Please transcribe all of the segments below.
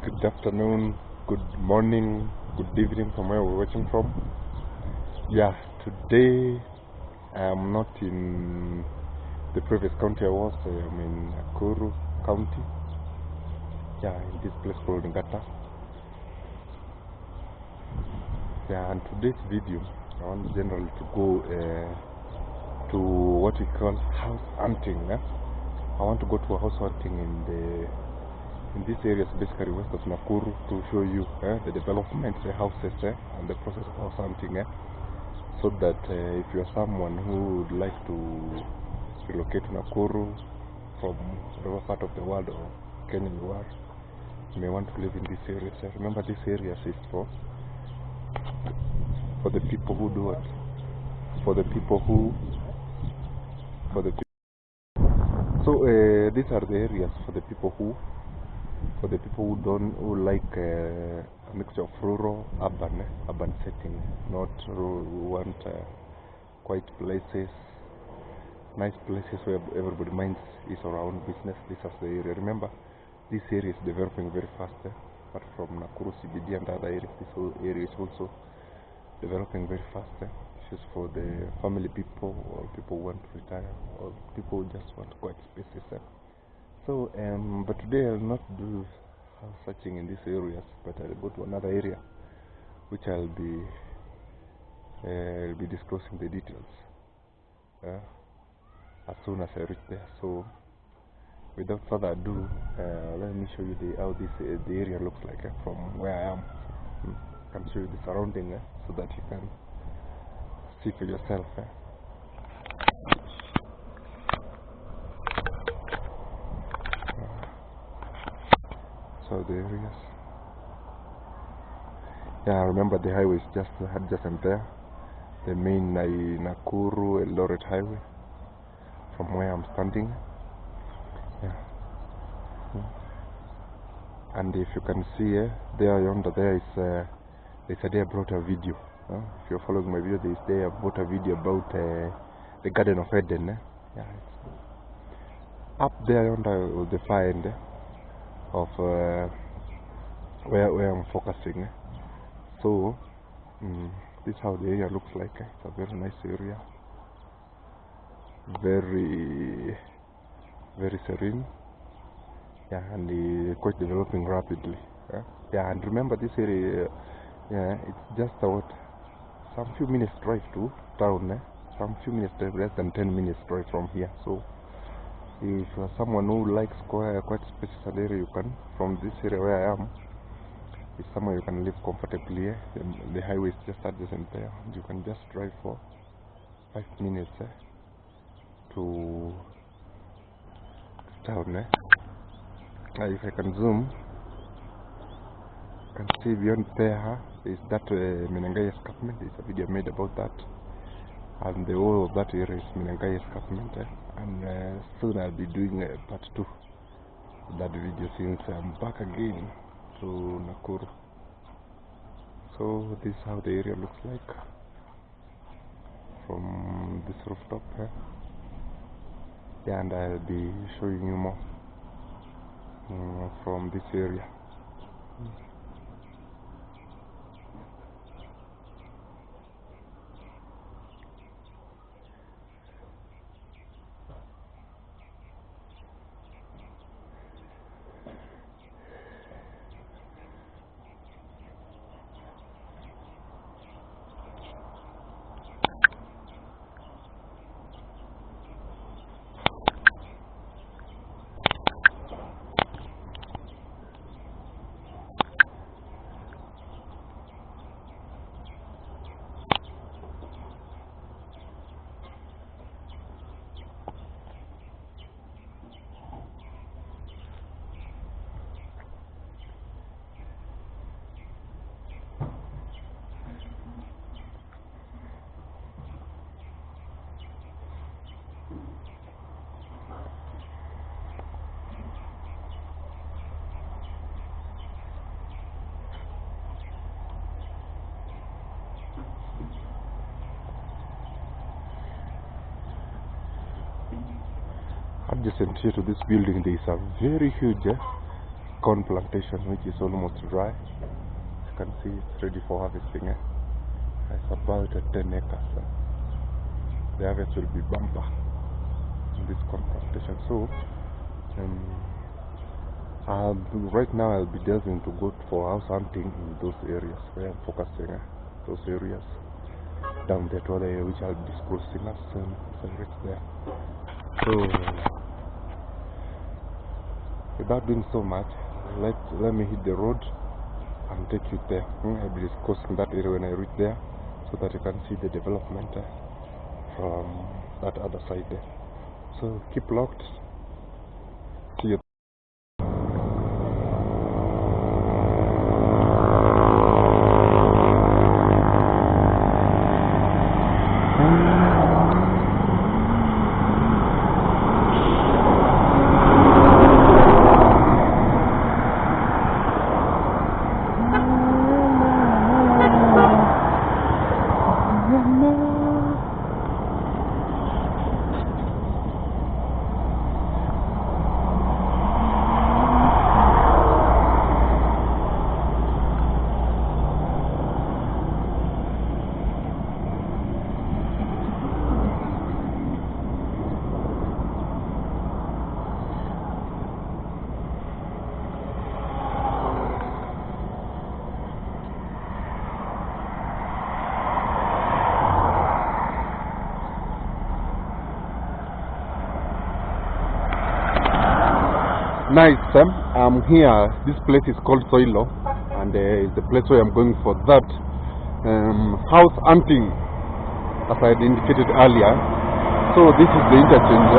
Good afternoon, good morning, good evening from where we're watching from. Yeah, today I am not in the previous county I was. I'm in Nakuru County. Yeah, in this place called Ngata. Yeah, and today's video I want generally to go to what we call house hunting. I want to go to a house hunting in these areas, basically west of Nakuru, to show you the development, the houses, and the process of house hunting, so that if you are someone who would like to relocate to Nakuru from whatever part of the world or Kenya you are, you may want to live in these areas. Remember, these areas is for the people who do it, for the people who so these are the areas for the people who like a mixture of rural, urban setting, not rural, who want quiet places, nice places where everybody minds is around business. This is the area. Remember, this area is developing very fast. But from Nakuru CBD and other areas, this whole area is also developing very fast. This is for the family people, or people who want to retire, or people who just want quiet spaces. So, but today I'll not do house searching in these areas, but I'll go to another area, which I'll be disclosing the details as soon as I reach there. So, without further ado, let me show you how the area looks like from where I am. I can show you the surrounding so that you can see for yourself. So the areas. Yeah, remember the highway is just adjacent there. The main Nakuru Eldoret highway from where I'm standing. Yeah. And if you can see there yonder, there is they said I brought a video. If you're following my video, I brought a video about the Garden of Eden. Yeah, it's up there yonder, the far end of where I'm focusing. So this is how the area looks like. It's a very nice area, very serene. Yeah, and quite developing rapidly. Yeah, and remember this area. Yeah, it's just about some few minutes drive to town. Some few minutes drive, less than 10 minutes drive from here. So if you are someone who likes quite spacious area, you can, from this area where I am, it's somewhere you can live comfortably. The highway is just adjacent there, and you can just drive for 5 minutes to town. If I can zoom, you can see beyond there is that Menengai escarpment. There's a video made about that, and the whole of that area is Menengai escarpment. And soon I'll be doing part 2 of that video, since I'm back again to Nakuru. So this is how the area looks like from this rooftop. Yeah, and I'll be showing you more from this area. Adjacent here to this building, there is a very huge corn plantation, which is almost dry. You can see it's ready for harvesting. It's about 10 acres. The harvest will be bumper in this corn plantation. So right now I'll be delving to go for house hunting in those areas where I'm focusing. Those areas down there to other area which I'll be disclosing as soon as I reach there. So without doing so much, let me hit the road and take you there. I'll be discussing that area when I reach there, so that you can see the development from that other side there. So keep locked. See you. Nice, I'm here. This place is called SOILO, and it's the place where I'm going for that house hunting, as I had indicated earlier. So this is the interchange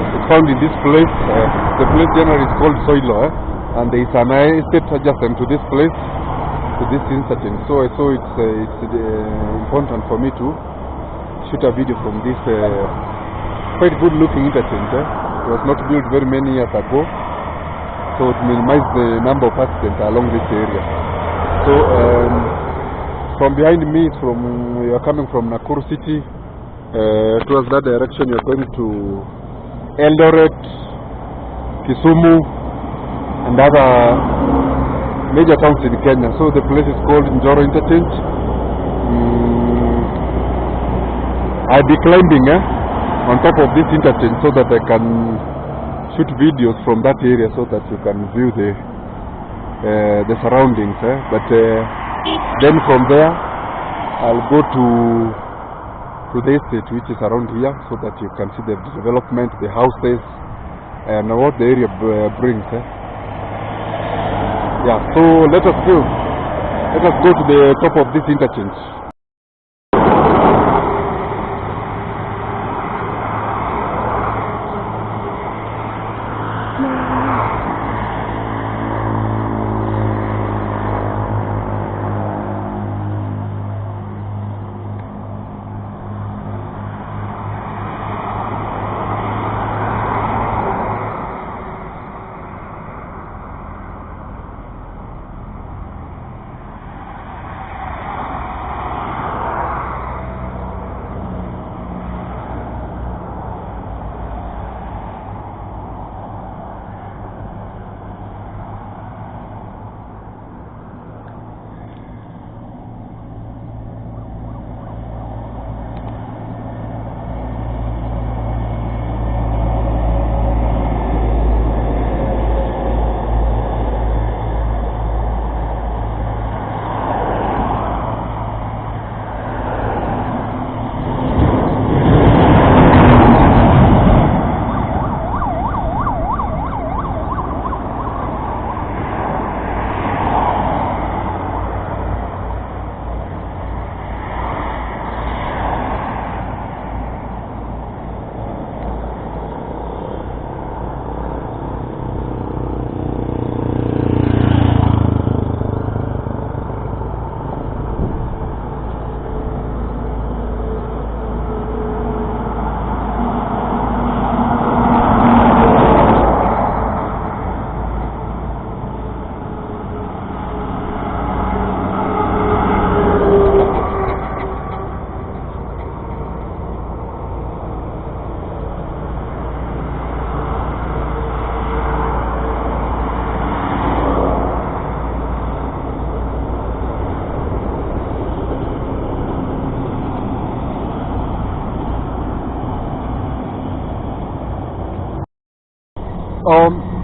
it's found in this place. The place generally is called SOILO, and there is an estate adjacent to this place, to this interchange. So I saw it's important for me to shoot a video from this quite good looking interchange. It was not built very many years ago, so it minimized the number of accidents along this area. So from behind me, you're coming from Nakuru City towards that direction. You're going to Eldoret, Kisumu, and other major towns in Kenya. So the place is called Njoro Interchange. I'll be climbing on top of this interchange so that I can shoot videos from that area, so that you can view the surroundings. But then from there I'll go to the estate which is around here, so that you can see the development, the houses, and what the area brings. Yeah, so let us go to the top of this interchange.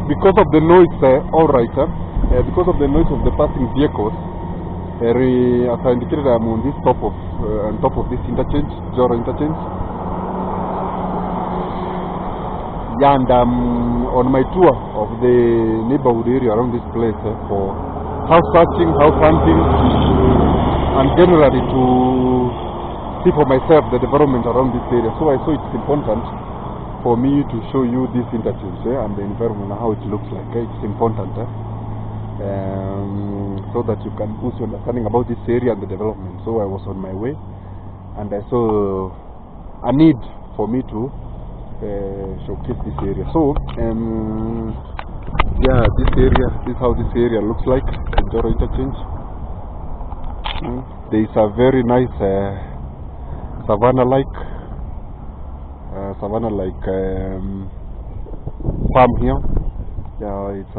Because of the noise, all right. Because of the noise of the passing vehicles, as I indicated, I'm on this top of this interchange, Joro interchange. Yeah, and I'm on my tour of the neighborhood area around this place for house searching, house hunting, and generally to see for myself the development around this area. So I saw it's important for me to show you this interchange and the environment and how it looks like. It's important so that you can boost your understanding about this area and the development. So I was on my way, and I saw a need for me to showcase this area. So yeah, this is how this area looks like, the Joro interchange. There is a very nice savannah-like farm here. Yeah, it's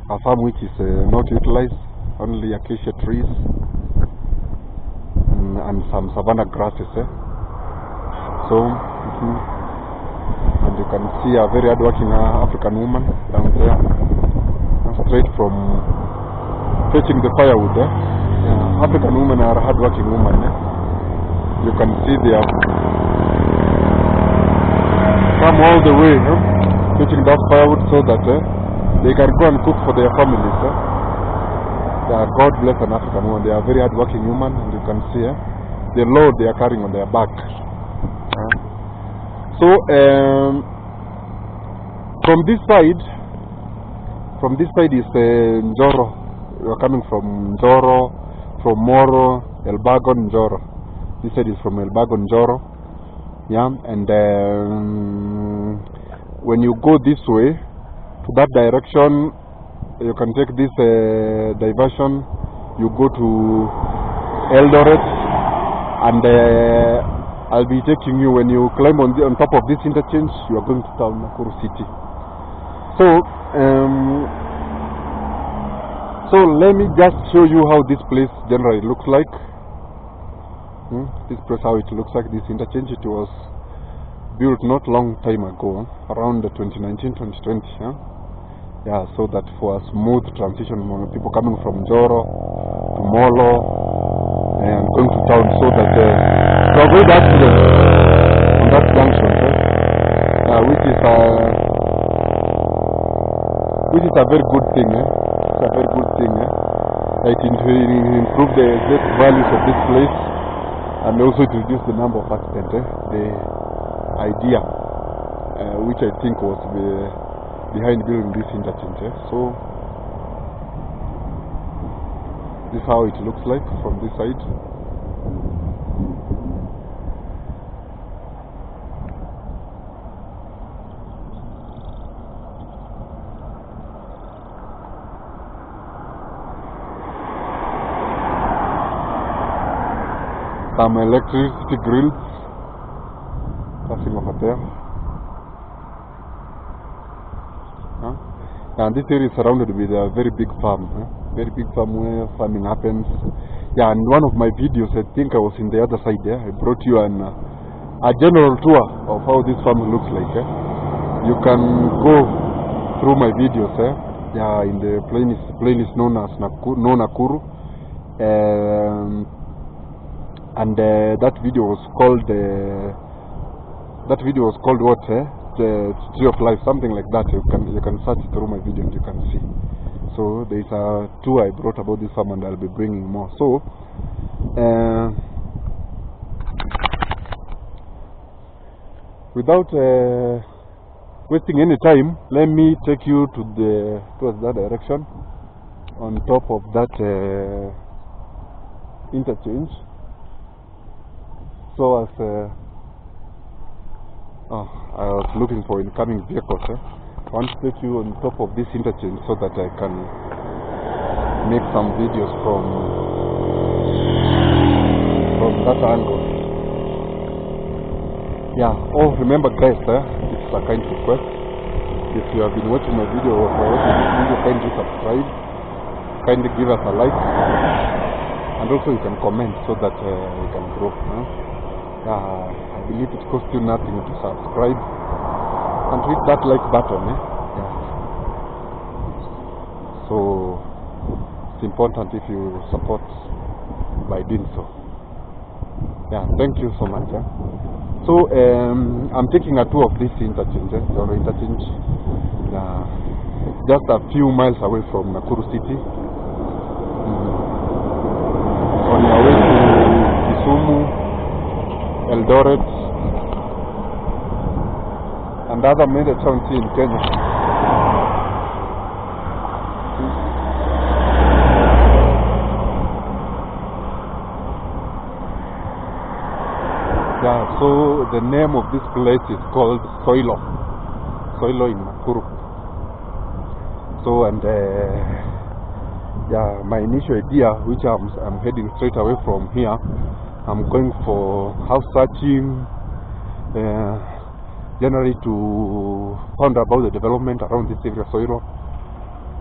a farm which is not utilized, only acacia trees and some savanna grasses. So and you can see a very hard-working African woman down there, straight from fetching the firewood. Yeah, African women are hard-working women. You can see they have come all the way fetching that firewood so that they can go and cook for their families. God bless an African woman. They are very hard-working women, and you can see the load they are carrying on their back. So from this side is Njoro. You are coming from Njoro, from Moro, Elbago, Njoro. This side is from Elbago, Njoro. Yeah, and when you go this way to that direction, you can take this diversion. You go to Eldoret, and I'll be taking you, when you climb on top of this interchange, you are going to town Nakuru City. So let me just show you how this place generally looks like. This place, how it looks like, this interchange. It was built not long time ago, around 2019, 2020. Yeah, so that for a smooth transition, people coming from Joro to Molo and going to town, so that to avoid accidents on that junction, which is a very good thing. It's a very good thing. It improves the values of this place, and also it reduces the number of accidents. The idea, which I think was behind building this interchange. So this is how it looks like from this side. Some electricity grills passing over there. And this area is surrounded with a very big farm, very big farm where farming happens. Yeah, and one of my videos, I think I was in the other side there. I brought you a general tour of how this farm looks like. You can go through my videos. Yeah, in the playlist known as Nakuru, and that video was called what? The Tree of Life, something like that. You can search through my video and you can see. So there is a tour I brought about this farm, and I'll be bringing more. So without wasting any time, let me take you towards that direction, on top of that interchange. So as I was looking for incoming vehicles. I want to take you on top of this interchange so that I can make some videos from that angle. Yeah. Oh, remember guys, it's a kind request. If you have been watching my video or watching this video, kindly subscribe, kindly give us a like, and also you can comment so that we can grow. I believe it costs you nothing to subscribe and hit that like button. important if you support by doing so. Yeah, thank you so much. So I'm taking a tour of this interchange, or interchange, just a few miles away from Nakuru City. On your way to Kisumu, Eldoret, and other major towns here in Kenya. Yeah, so the name of this place is called SOILO in Nakuru. So, and yeah, my initial idea, which I'm heading straight away from here, I'm going for house searching, generally to find about the development around this area, SOILO.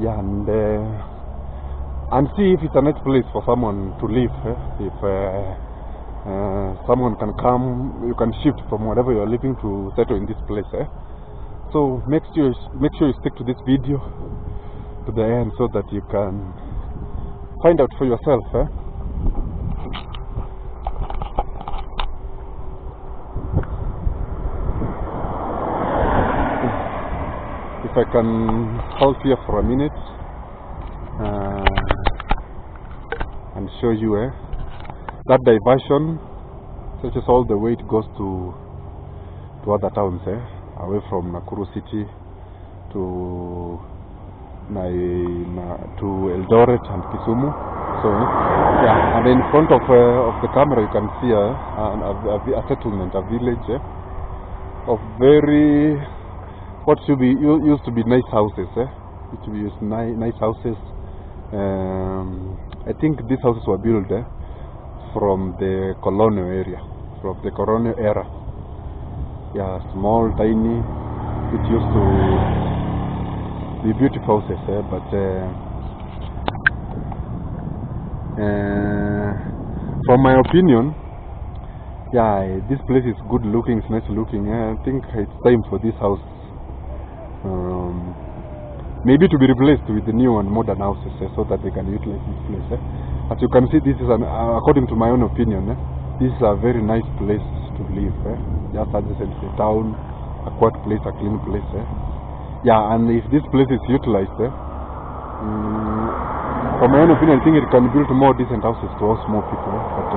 Yeah, and see if it's a nice place for someone to live. If someone can come, you can shift from wherever you're living to settle in this place. So make sure you stick to this video to the end so that you can find out for yourself. If I can halt here for a minute and show you that diversion, such as all the way it goes to other towns, away from Nakuru City to Eldoret and Kisumu. So yeah, and in front of the camera you can see a settlement, a village of very used to be nice houses. Used to be nice houses. I think these houses were built from the colonial era. Yeah, small, tiny. It used to be beautiful houses, but from my opinion, yeah, this place is good looking, it's nice looking. I think it's time for this house maybe to be replaced with the new and modern houses, so that they can utilize this place. As you can see, this is according to my own opinion, this is a very nice place to live. Just adjacent to the town, a quiet place, a clean place. Yeah, and if this place is utilized, from my own opinion, I think it can build more decent houses to house more people. But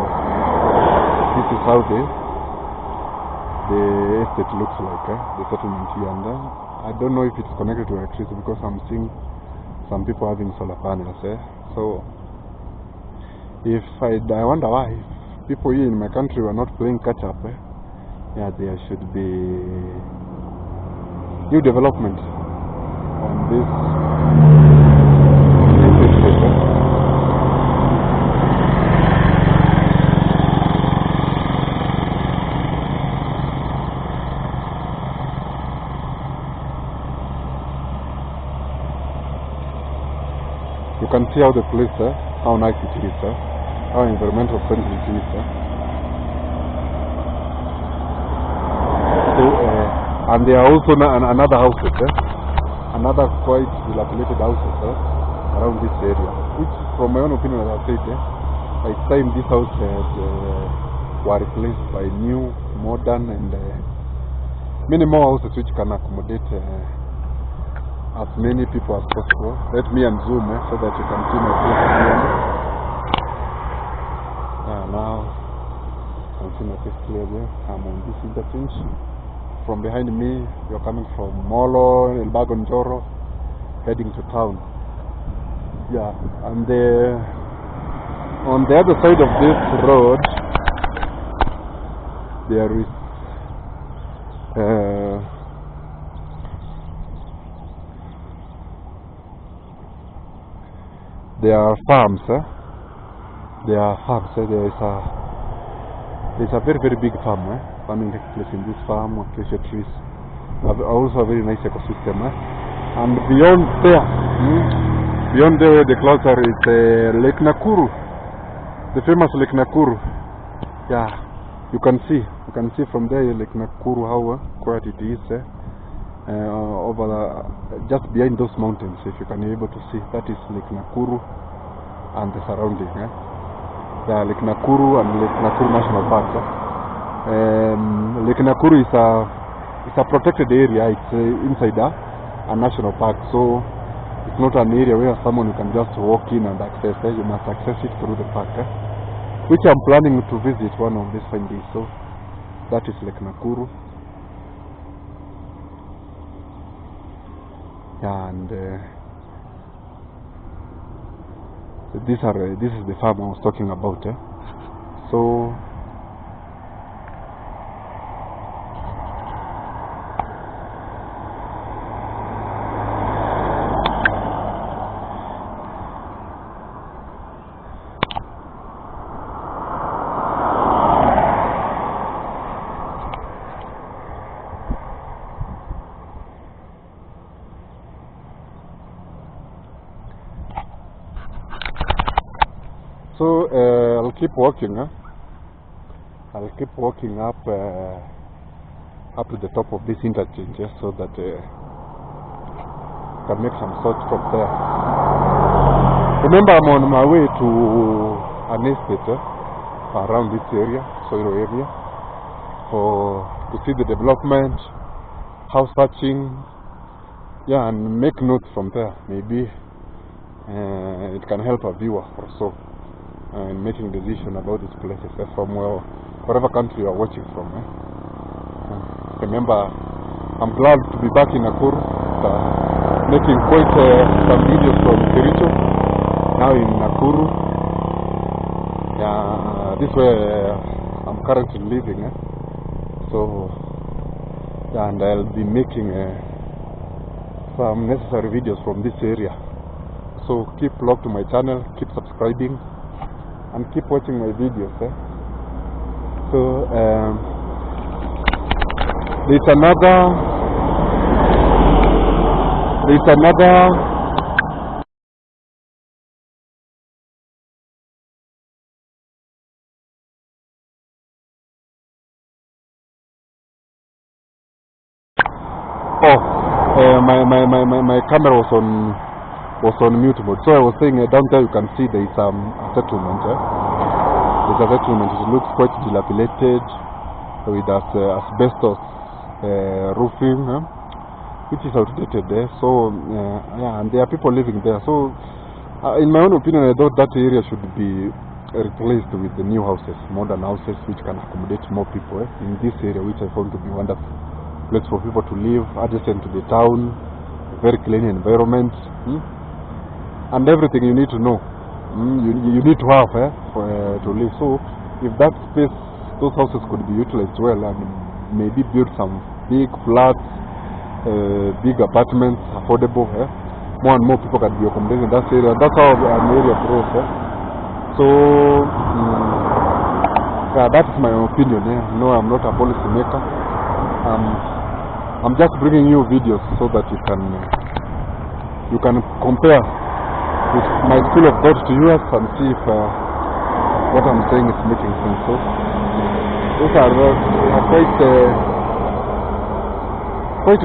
this is how the estate looks like, the settlement here. And I don't know if it's connected to electricity, because I'm seeing some people having solar panels. So if I wonder why people here in my country were not playing catch up. Yeah, there should be new development on this place. You can see how the place, how nice it is, how environmental friendly it is. So, and there are also another houses, another quite dilapidated houses around this area, which from my own opinion, as I said, by the time this house were replaced by new, modern and many more houses which can accommodate as many people as possible. Let me zoom so that you can see my face clearly. Now you can see my face clearly. I'm on this interchange. From behind me, you're coming from Molo, Elbago, Njoro, heading to town. Yeah, and on the other side of this road, there is there are farms. There are farms. There's a very, very big farm. Farming takes place in this farm, acacia trees. Also a very nice ecosystem. And beyond there where the clouds are, is Lake Nakuru, the famous Lake Nakuru. Yeah, you can see from there Lake Nakuru how quiet it is. Over just behind those mountains, if you can be able to see, that is Lake Nakuru. and the surrounding. Lake Nakuru and Lake Nakuru National Park. Lake Nakuru is a protected area. It's inside a national park, so it's not an area where someone can just walk in and access. You must access it through the park, which I'm planning to visit one of these fine days. So that is Lake Nakuru. And this is the farm I was talking about. So I'll keep walking. I'll keep walking up to the top of this interchange, so that I can make some search from there. Remember, I'm on my way to an estate around this area, SOILO area, to see the development, house searching, and make notes from there. Maybe it can help a viewer or so in making decision about these places from whatever country you are watching from. Remember, I'm glad to be back in Nakuru, making quite some videos from Kericho, now in Nakuru. This is where I'm currently living. So, and I'll be making some necessary videos from this area. So keep logged to my channel, keep subscribing, and keep watching my videos. So there's another my camera was on mute mode. So I was saying down there you can see there is a settlement. There's a settlement. It looks quite dilapidated with asbestos roofing, which is outdated there. So and there are people living there. So in my own opinion, I thought that area should be replaced with the new houses, modern houses, which can accommodate more people in this area, which I found to be wonderful place for people to live, adjacent to the town, very clean environment. And everything you need to know, you need to have to live. So if that space, those houses could be utilized well, and maybe build some big flats, big apartments, affordable, more and more people can be accommodated in that area. That's how an area grows. So that is my opinion. No, I'm not a policy maker. I'm just bringing you videos so that you can compare with my school of thought to yours and see if what I'm saying is making sense. So those are quite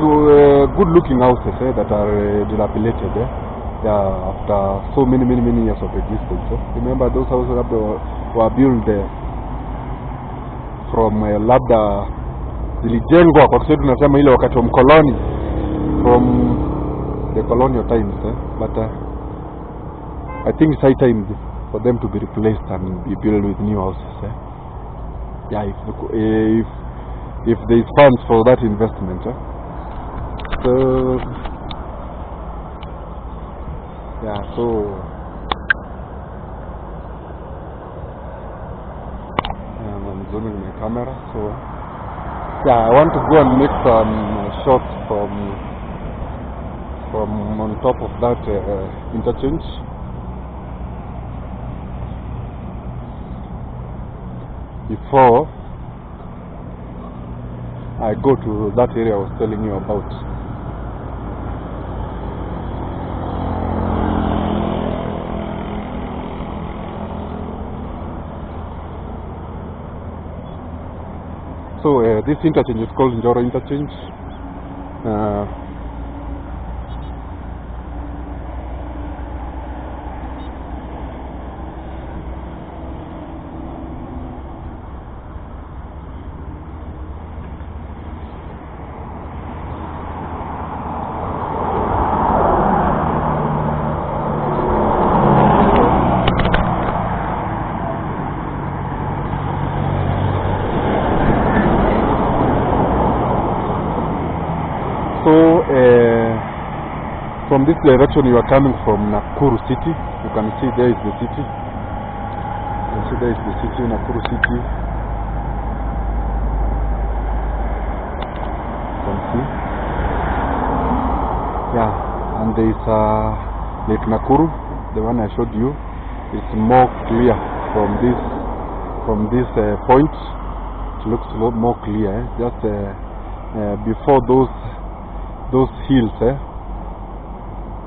good looking houses that are dilapidated after so many years of existence. Remember, those houses were built from labda zilijengwa kwa kusema tunasema ile wakati wa mkoloni, from the colonial times, but I think it's high time for them to be replaced and be built with new houses. If there is funds for that investment. So I'm zooming my camera. So I want to go and make some shots from on top of that interchange. Before I go to that area I was telling you about. So this interchange is called Njoro Interchange. this direction you are coming from Nakuru City. You can see there is the city. You can see there is the city, Nakuru City. You can see. Yeah, and there is Lake Nakuru, the one I showed you. It's more clear from this point. It looks a lot more clear. Just before those hills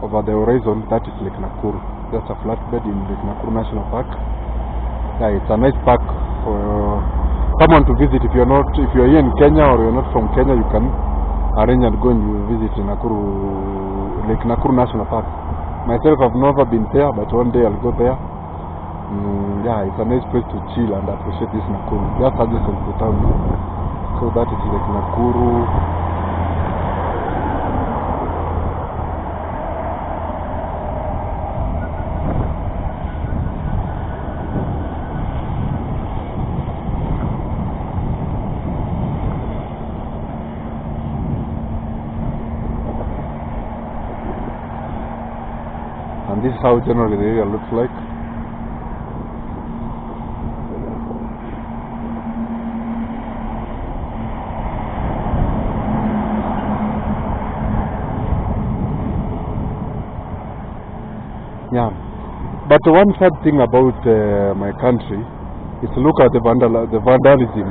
over the horizon, that is Lake Nakuru. That's a flatbed in Lake Nakuru National Park. Yeah, it's a nice park for someone to visit. If you're here in Kenya or you're not from Kenya, you can arrange and go and visit Lake Nakuru National Park. Myself, I've never been there, but one day I'll go there. Yeah, it's a nice place to chill and appreciate this Nakuru. Just adjacent to the town. So that is Lake Nakuru. And this is how generally the area looks like. Yeah, but one sad thing about my country is to look at the vandalism.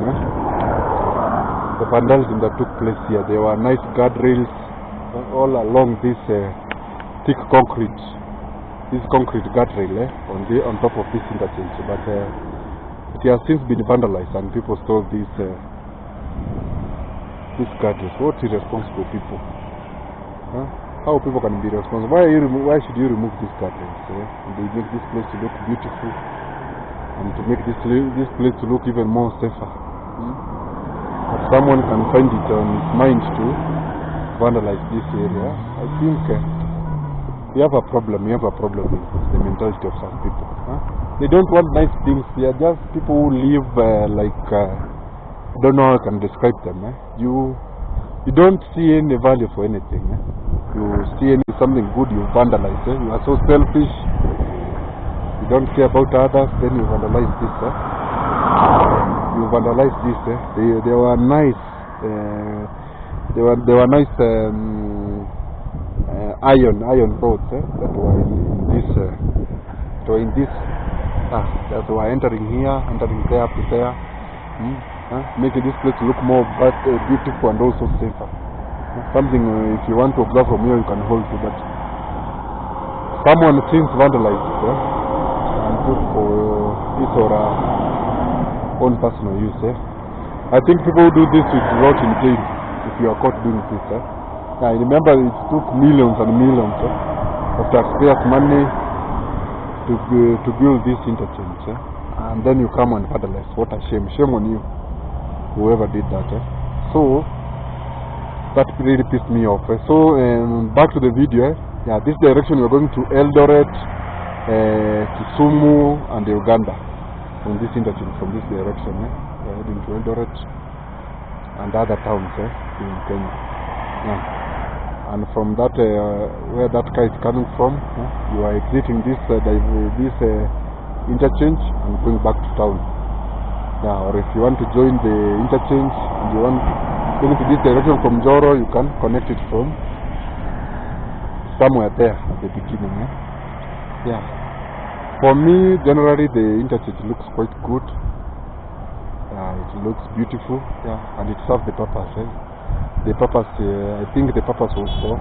The vandalism that took place here. There were nice guardrails all along this thick concrete. This concrete guardrail on top of this interchange, but it has since been vandalized and people stole these guardrails. What irresponsible people? Huh? How people can be responsible? Why should you remove these guardrails? And they make this place to look beautiful and to make this place to look even more safer. But someone can find it on his mind to vandalize this area. I think we have a problem. We have a problem with the mentality of some people. They don't want nice things. They are just people who live I don't know how I can describe them. You don't see any value for anything. You see something good, you vandalize. You are so selfish. You don't care about others. Then you vandalize this. You vandalize this. They were nice. They were nice. Iron roads that were that were entering here, entering there, up to there, making this place look more beautiful and also safer. Something if you want to observe from here, you can hold to, but someone since vandalized it and took for his or her own personal use. I think people who do this will rot in jail if you are caught doing this. I remember it took millions and millions of taxpayers' money to build this interchange, and then you come and vandalize. What a shame! Shame on you, whoever did that. So that really pissed me off. So back to the video. Yeah, this direction we're going to Eldoret, Kisumu, and Uganda. From this interchange, from this direction, we're heading to Eldoret and other towns in Kenya. Yeah. And from that, where that car is coming from, you are exiting this interchange and going back to town. Yeah, or if you want to join the interchange and you want going to this direction from Joro, you can connect it from somewhere there at the beginning. Yeah. For me, generally, the interchange looks quite good. It looks beautiful. Yeah, and it serves the purpose. The purpose, I think the purpose was for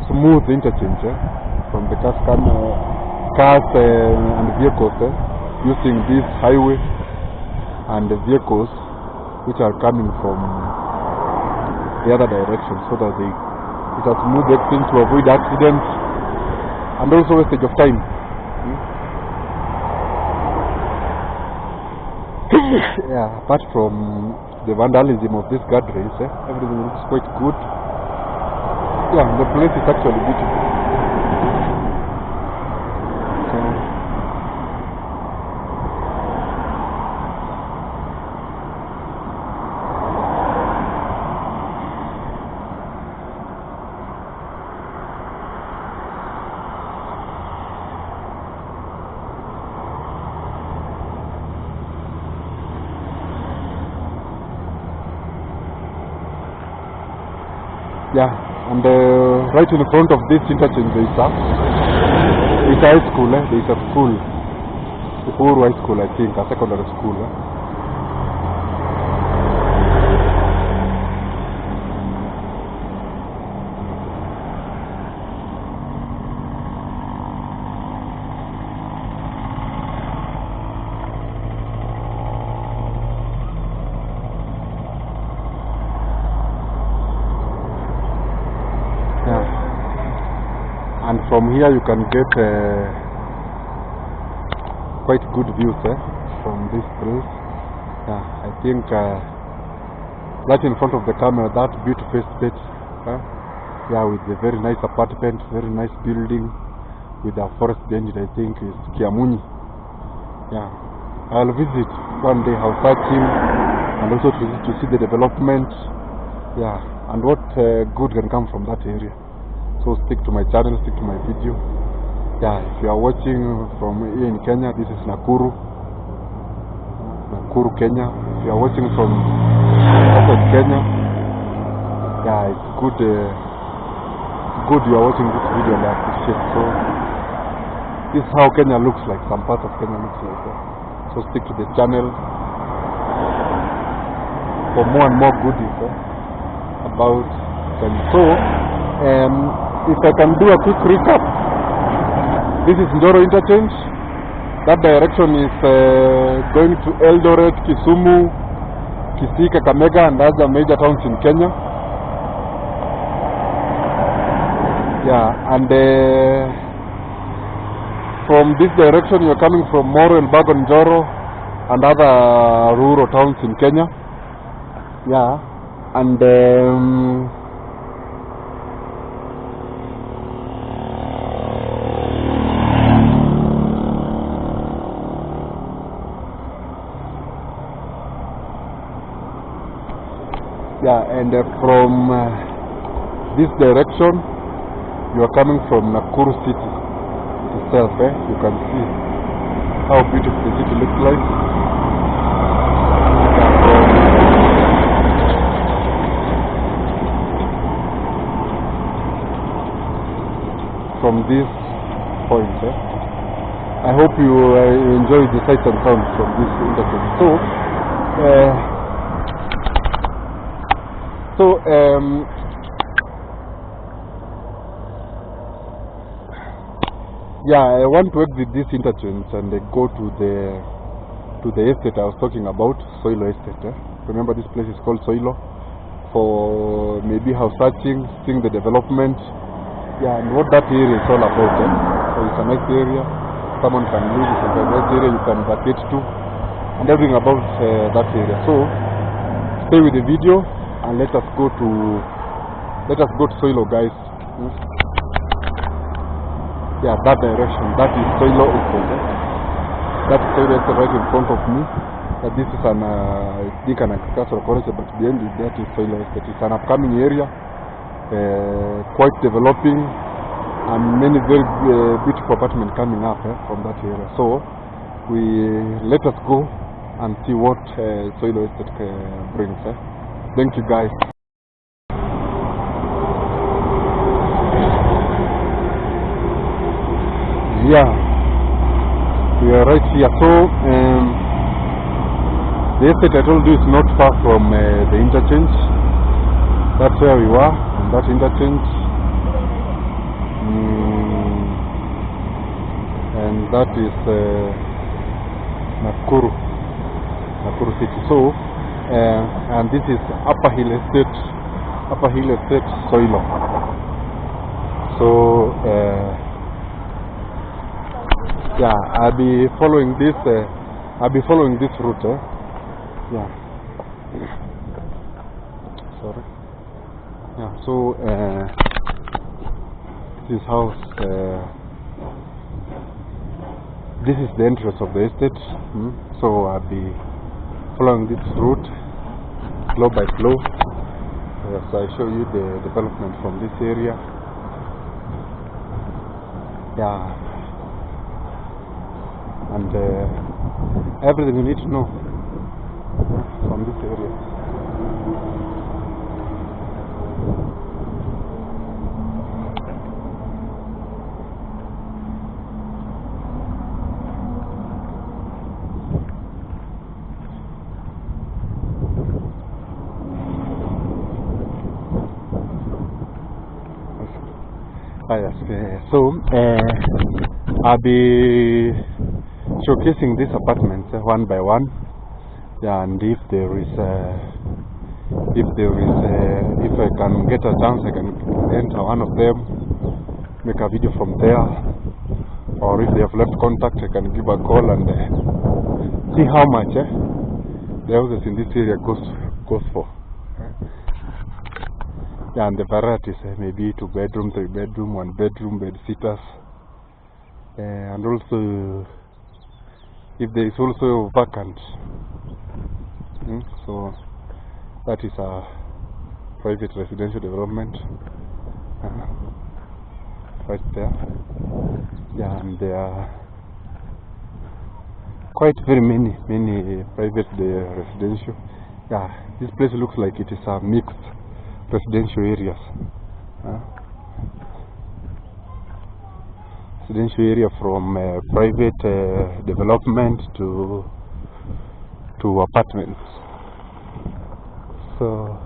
smooth interchange from the cars and vehicles using this highway and the vehicles which are coming from the other direction, so that it has smooth exchange to avoid accidents and also wastage of time. Yeah, apart from the vandalism of these guardrails, everything looks quite good. Yeah, the place is actually beautiful. Yeah, and right in front of this interchange there is a high school. There is a school, Uhuru High School, I think, a secondary school. And from here you can get quite good views from this place. Yeah, I think right in front of the camera, that beautiful estate, yeah, with a very nice apartment, very nice building, with a forest behind it, I think is Kiamuni. Yeah, I'll visit one day house searching and also to see the development. Yeah, and what good can come from that area. So stick to my channel, stick to my video. Yeah, if you are watching from here in Kenya, this is Nakuru, Kenya. If you are watching from outside Kenya, yeah, it's good. Good you are watching this video and I appreciate. So this is how Kenya looks like. Some parts of Kenya looks like that. So stick to the channel for more and more goodies about Kenya. So if I can do a quick recap, this is Njoro interchange. That direction is going to Eldoret, Kisumu, Kisii, Kakamega, and other major towns in Kenya. Yeah, and from this direction you are coming from Moro, Elbago, Njoro, and other rural towns in Kenya. Yeah, and from this direction you are coming from Nakuru City itself. You can see how beautiful the city looks like. From this point, I hope you enjoy the sights and sounds from this interchange. Yeah, I want to exit this interchange and go to the estate I was talking about, SOILO estate. Remember, this place is called SOILO for maybe house searching, seeing the development, yeah, and what that area is all about. So it's a nice area. Someone can live. It's a nice area you can vacate to, and everything about that area. So stay with the video and let us go to SOILO, guys. Yeah, that direction, that is SOILO estate. That is SOILO estate right in front of me. This is an agricultural forest, but behind it, that is SOILO estate. It's an upcoming area, quite developing, and many very beautiful apartments coming up from that area. So let us go and see what SOILO estate brings. Thank you, guys. Yeah, we are right here. So the estate I told you is not far from the interchange. That's where we were, in that interchange. And that is Nakuru City. So and this is Upper Hill Estate SOILO. So yeah, I'll be following this route. Yeah. Sorry. Yeah. So this house. This is the entrance of the estate. So I'll be following this route floor by floor. So I show you the development from this area. Yeah. And everything you need to know from this area. Yes. I'll be showcasing these apartments one by one. Yeah, and if I can get a chance, I can enter one of them, make a video from there, or if they have left contact, I can give a call and see how much the houses in this area goes for. Yeah, and the varieties, maybe 2 bedroom, 3 bedroom, 1 bedroom, bed sitters, and also if there is also vacant. So that is a private residential development right there. Yeah, and there are quite very many private residential. Yeah, this place looks like it is a mixed residential areas. Residential area from private development to apartments. So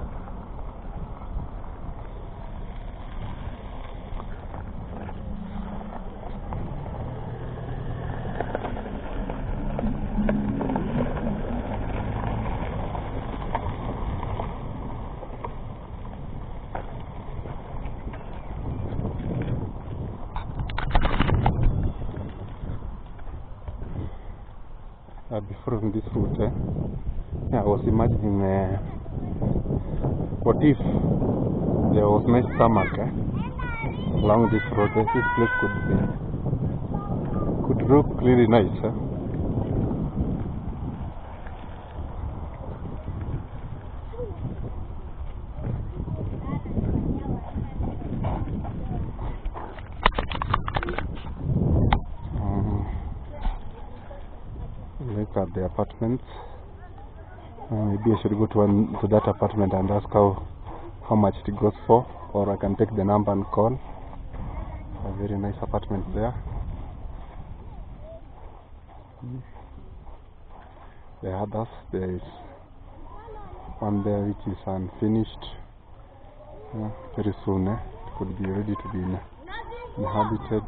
before on this route, I was imagining what if there was nice tarmac along this road. This place could look really nice. Look at the apartments. Maybe I should go to that apartment and ask how much it goes for, or I can take the number and call. A very nice apartment there. The others, there is one there which is unfinished. Very soon it could be ready to be inhabited.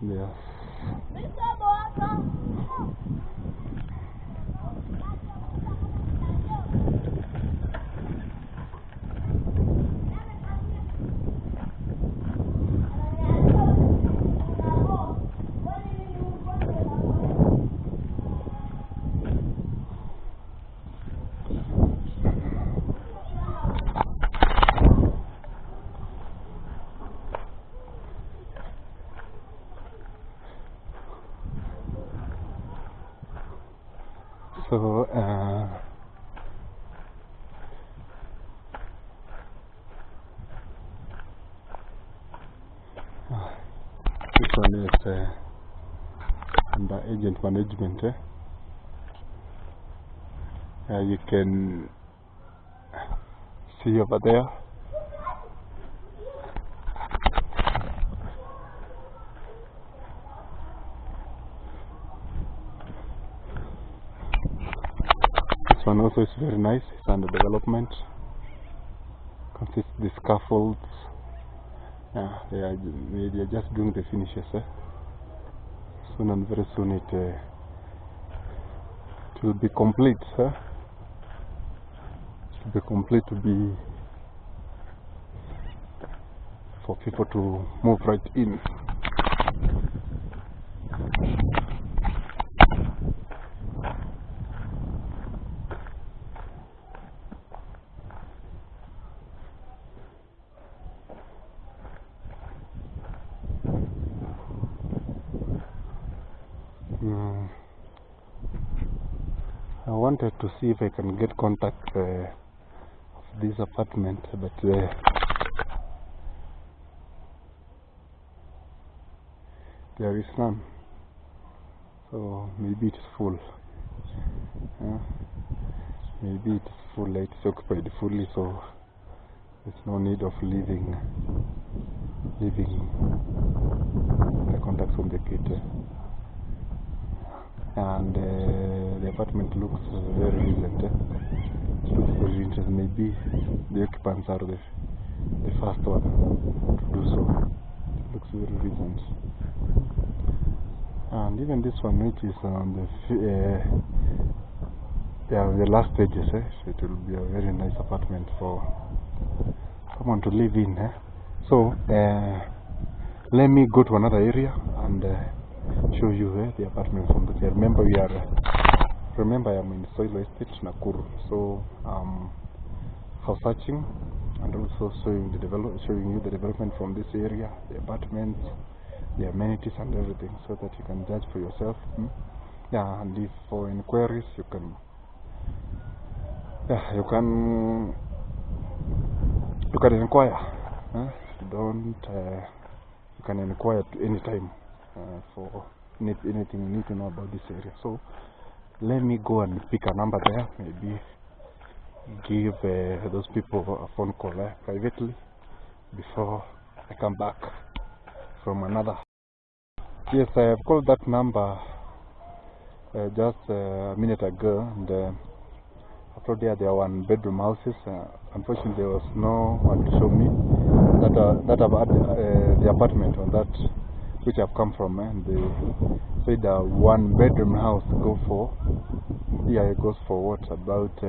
Yes. So this one is under agent management. You can see over there. This one also is very nice. It's under development. Consists the scaffolds. They are just doing the finishes. Soon and very soon it will be complete. It will be complete to be for people to move right in. I wanted to see if I can get contact of this apartment, but there is none. So maybe it's full. Maybe it's full. It's occupied fully, so there's no need of leaving the contacts on the gate. And the apartment looks very recent. It looks very interesting. Maybe the occupants are the first one to do so. It looks very recent. And even this one, which is on the last stages, it will be a very nice apartment for someone to live in. So let me go to another area and show you the apartment from the there. Remember I'm in SOILO Estate, Nakuru. So house searching and also showing you the development from this area, the apartments, the amenities and everything, so that you can judge for yourself. Yeah, and if for inquiries you can inquire. You can inquire at any time for anything you need to know about this area. So let me go and pick a number there, maybe give those people a phone call privately before I come back from another. Yes, I have called that number just a minute ago, and after there were one bedroom houses. Unfortunately, there was no one to show me that I've had the apartment on that which I've come from, and they said one bedroom house goes for what, about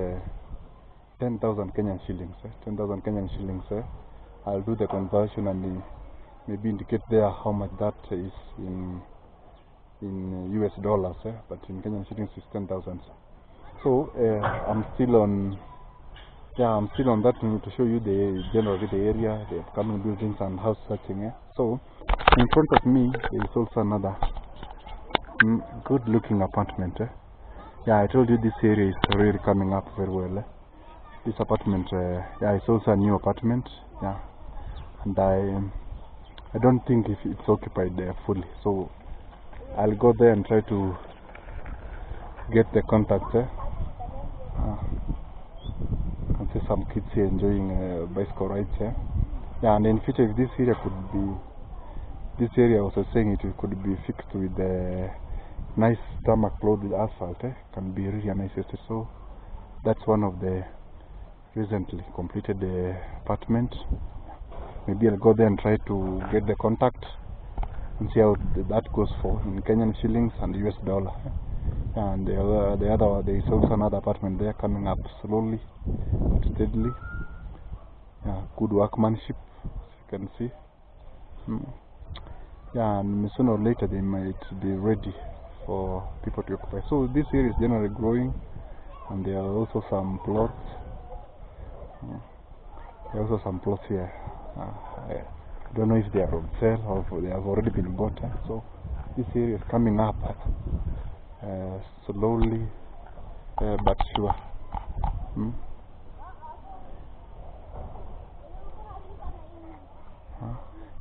10,000 Kenyan shillings. 10,000 Kenyan shillings. I'll do the conversion and maybe indicate there how much that is in US dollars, but in Kenyan shillings is 10,000. So I'm still on that to show you generally the area, the upcoming buildings and house searching. So in front of me there is also another good looking apartment. Yeah, I told you this area is really coming up very well. This apartment, it's also a new apartment. Yeah, and I don't think if it's occupied fully. So I'll go there and try to get the contact. I see some kids here enjoying bicycle rides. Yeah, and in future, if this area I was saying it could be fixed with nice tarmac loaded asphalt. Can be really a nice estate. So that's one of the recently completed apartment. Maybe I'll go there and try to get the contact and see how that goes for in Kenyan shillings and US dollar. And there is also another apartment there coming up slowly but steadily. Yeah, good workmanship, as you can see. Yeah, and sooner or later they might be ready for people to occupy. So this area is generally growing, and there are also some plots. There are also some plots here. I don't know if they are on sale or if they have already been bought. So this area is coming up slowly but sure.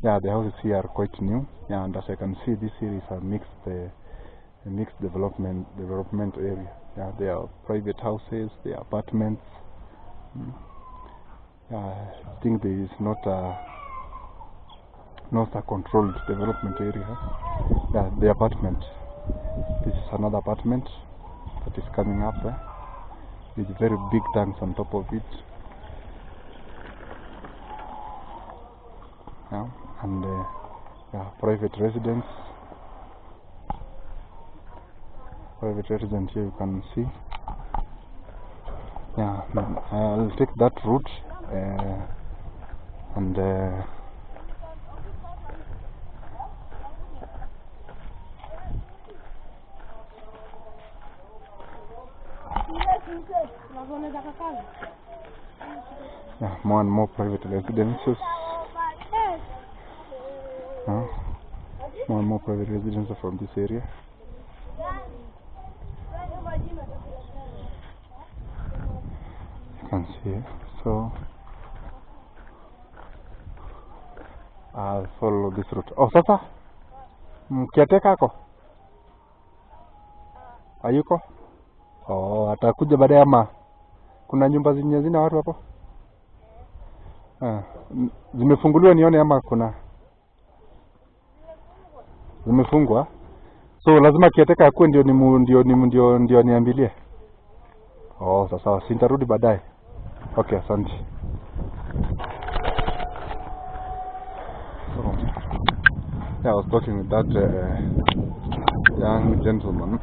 Yeah, the houses here are quite new. Yeah, and as I can see, this area is a mixed development area. Yeah, there are private houses, there are apartments. I think there is not a controlled development area. Yeah, the apartment. This is another apartment that is coming up with very big tanks on top of it. Yeah, and private residence. Private residence here you can see. Yeah, I'll take that route and yeah, more and more private residences. More and more private residences from this area. You can see. So I'll follow this route. Oh, sasa mkiateka ako hayuko? Oh, atakuja baadaye ama kuna nyumba zenye zina watu hapo? Zimefunguliwa nione ama kuna zimefungwa? So lazima kiateka akue ndio niambilie. Oh, sasa sintarudi baadaye. Okay, asante. Yeah, I was talking with that young gentleman.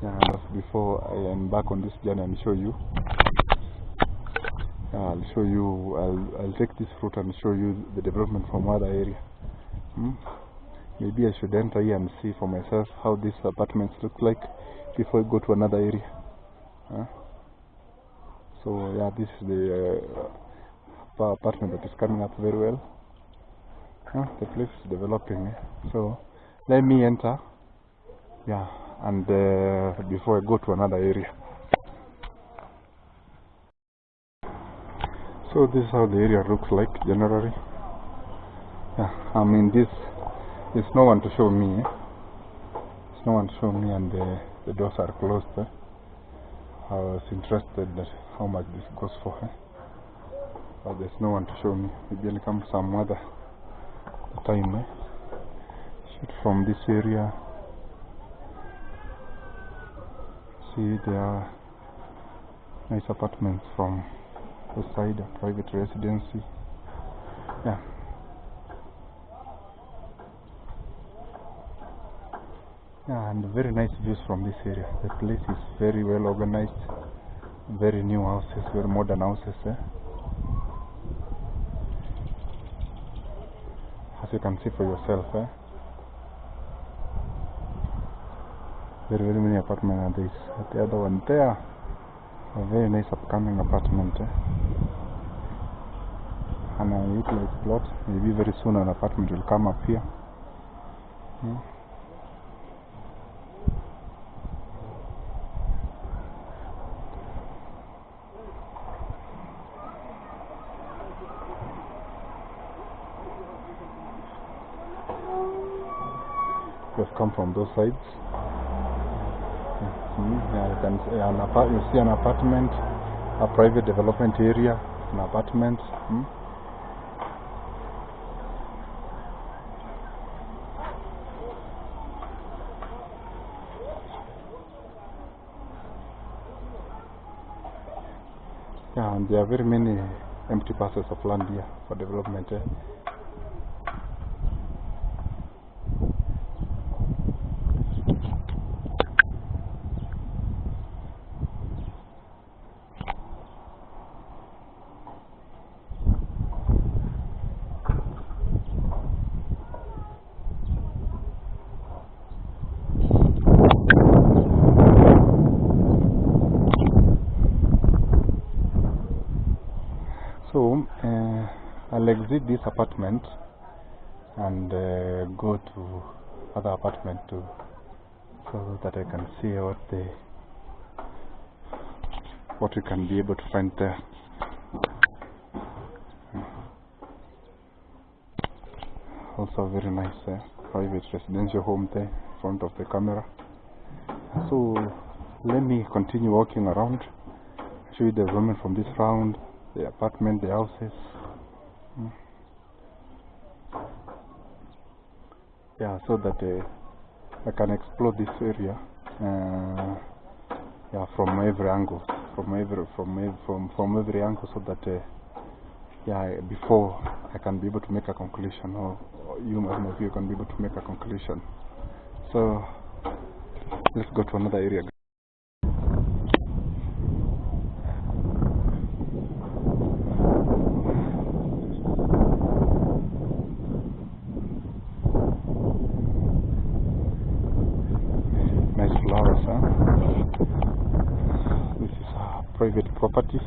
Yeah, before I embark on this journey and show you, I'll take this route and show you the development from other area. Maybe I should enter here and see for myself how these apartments look like before I go to another area. So yeah, this is the apartment that is coming up very well. The place is developing. So let me enter. Yeah, and before I go to another area. So this is how the area looks like generally. Yeah, I mean there's no one to show me. There's no one to show me, and the doors are closed. I was interested that how much this goes for. But there's no one to show me. Maybe I'll come some other time. Shoot from this area. See, there are nice apartments from the side, a private residency. Yeah. Yeah, and very nice views from this area. The place is very well organized, very new houses, very modern houses. As you can see for yourself. Very many apartments. There's the other one there, a very nice upcoming apartment. And I utilize plot. Maybe very soon an apartment will come up here. We've come from those sides. You see an apartment, a private development area, an apartment. Yeah, and there are very many empty parcels of land here for development. So I'll exit this apartment and go to other apartment too, so that I can see what we can be able to find there. Also very nice private residential home there in front of the camera. So let me continue walking around, show you the development from this round, the apartment, the houses. Yeah, so that I can explore this area yeah, from every angle, from every angle, so that yeah, before I can be able to make a conclusion, or you can be able to make a conclusion. So let's go to another area. Nice flowers, This is a private property.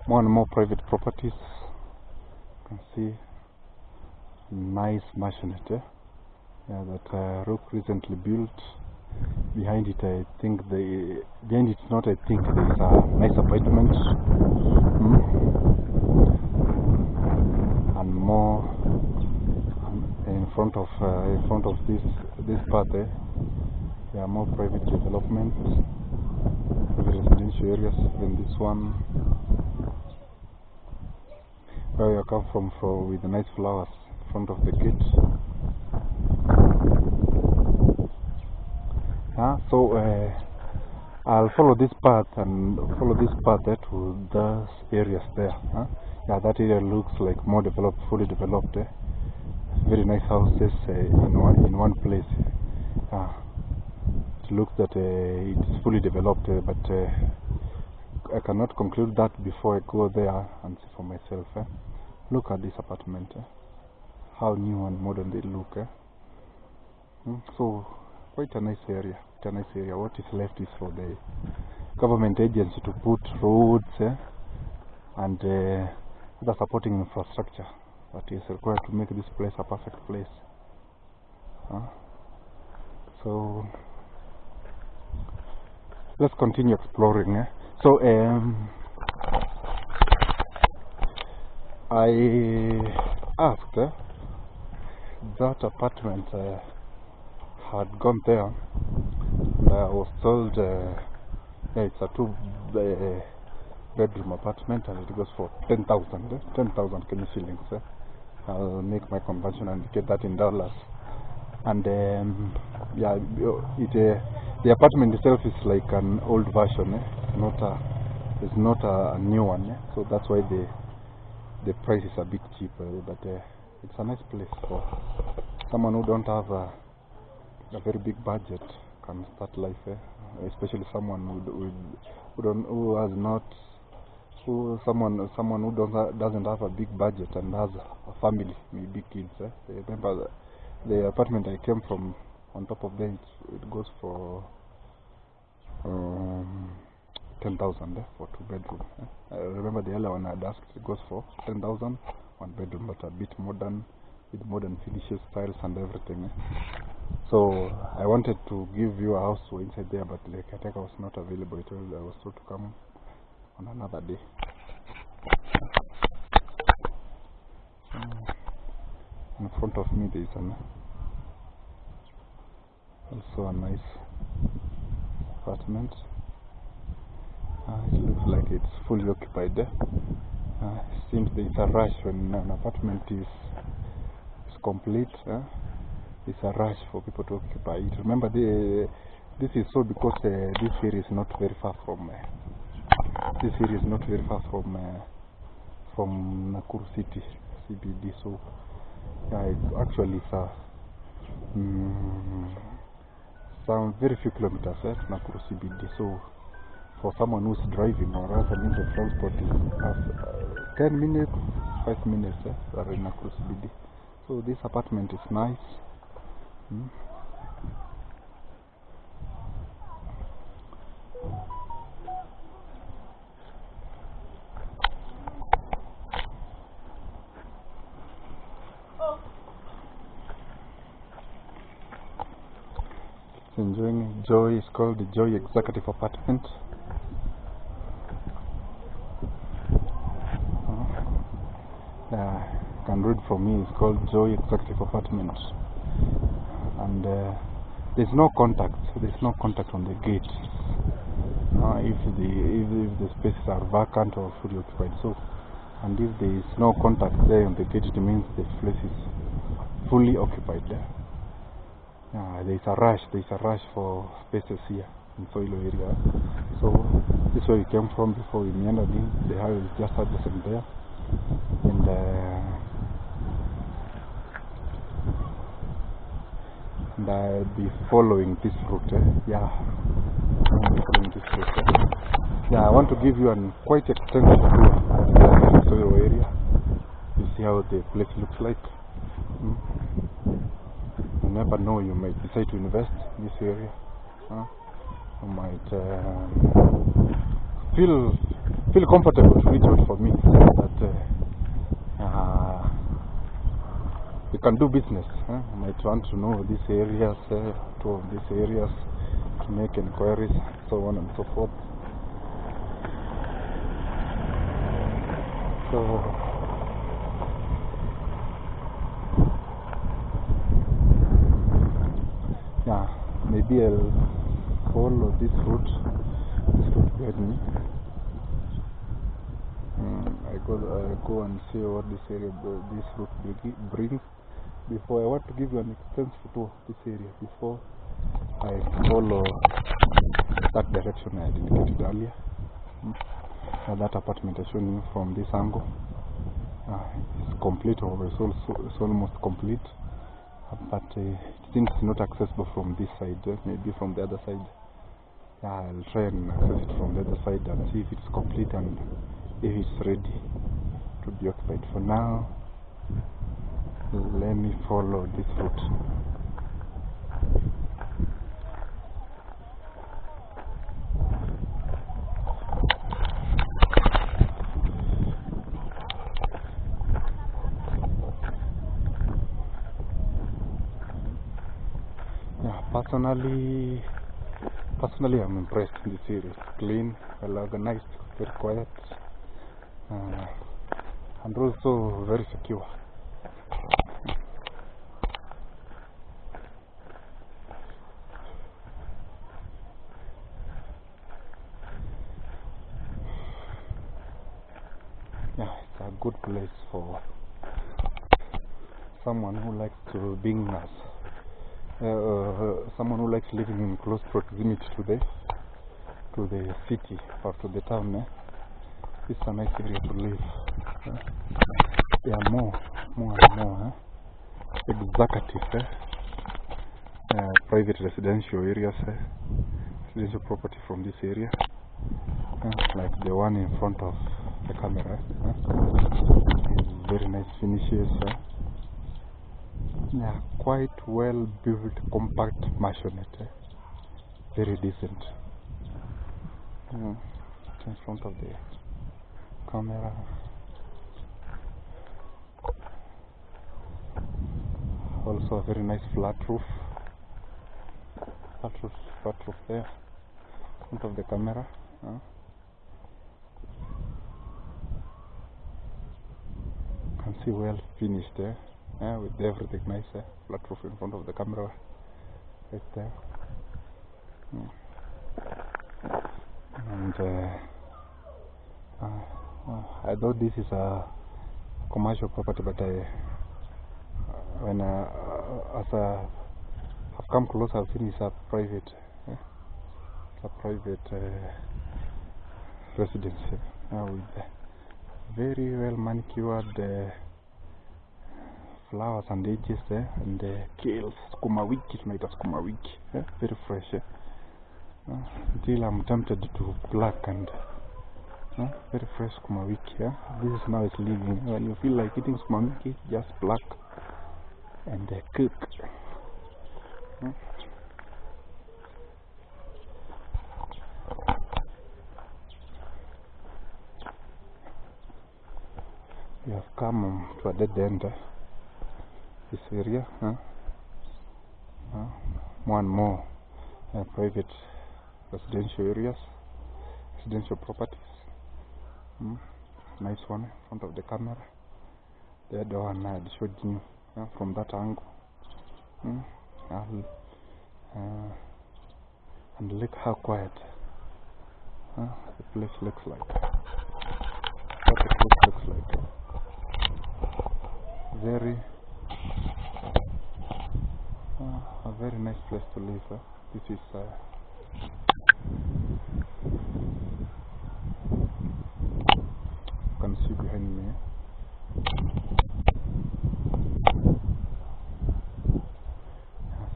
More and more private properties. You can see nice mansionette that Rook recently built. Behind it, I think behind it, not I think there is a nice apartment, and more in front of this part there. There are more private developments, residential areas than this one. Where you come from with the nice flowers in front of the gate. So I'll follow this path there to those areas there. Yeah, that area looks like more developed, fully developed. Very nice houses in one place. It looks that it is fully developed, but I cannot conclude that before I go there and see for myself. Look at this apartment. How new and modern they look. So quite a nice area. What is left is for the government agency to put roads and other supporting infrastructure that is required to make this place a perfect place. So let's continue exploring. So I asked that apartment had gone there, and I was told yeah, it's a 2-bedroom apartment and it goes for 10,000 Kenya shillings. I'll make my conversion and get that in dollars. And yeah, the apartment itself is like an old version. It's not a new one. So that's why the price is a bit cheaper. But it's a nice place for someone who don't have a very big budget can start life. Especially someone someone who doesn't have a big budget and has a family, maybe kids. Remember the apartment I came from, on top of that it goes for 10,000 for 2-bedroom. I remember the other one I'd asked, it goes for 10,000 1-bedroom, but a bit modern, with modern finishes, styles and everything. So I wanted to give you a house tour inside there, but the caretaker was not available. I was told to come on another day. In front of me there is also a nice apartment. It looks like it's fully occupied. It seems there is a rush when an apartment is complete. It's a rush for people to occupy it. Remember, this is so because this area is not very far from from Nakuru City, CBD. So yeah, it's actually some very few kilometers at Nakuru CBD. So for someone who's driving or has a means of transport, is 10 minutes, 5 minutes are in Nakuru CBD. So this apartment is nice. It's enjoying Joy. It's called the Joy Executive Apartment. Can read for me. It's called Joy Executive Apartment, and there's no contact. There's no contact on the gate. If the spaces are vacant or fully occupied. So, and if there is no contact there on the gate, it means the place is fully occupied. There is a rush for spaces here in SOILO area. So this is where we came from before we meandered in. The highway is just adjacent there, and I'll be following this route. I want to give you a quite extensive tour of the SOILO area. You see how the place looks like. You never know, you might decide to invest in this area. You might feel comfortable to reach out for me that you can do business. You might want to know these areas, two of these areas, to make inquiries, so on and so forth. So maybe I'll follow this route behind me. I go and see what this route brings. Before I want to give you an extensive tour of this area before I follow that direction I indicated earlier. That apartment I showed you from this angle. It's complete, or it's almost complete, but it seems not accessible from this side. Maybe from the other side. I'll try and access it from the other side and see if it's complete and if it's ready to be occupied. For now, let me follow this route. Personally, I'm impressed in this area. It's clean, well organized, very quiet, and also very secure. Yeah, it's a good place for someone who likes to being us. Someone who likes living in close proximity to the city or to the town. It's a nice area to live. There are more and more executive private residential areas, residential property from this area, like the one in front of the camera. Very nice finishes. Yeah, quite well built, compact mansionette. Very decent. In front of the camera. Also a very nice flat roof. Flat roof there. In front of the camera. Can see well finished there. With everything nice, flat roof in front of the camera, right there. And I thought this is a commercial property, but when as I have come close, I've seen it's a private, residence with very well manicured. Flowers and edges there, and kales, skuma wiki, tomato skuma wiki, very fresh. Until I'm tempted to pluck and very fresh skuma wiki. This is now it's living. When you feel like eating skuma wiki, just pluck and cook. We have come to a dead end. This area, more and more private residential areas, residential properties. Nice one in front of the camera. The other one I showed you from that angle. And look how quiet the place looks like. What the place looks like. A very nice place to live. This is you can see behind me.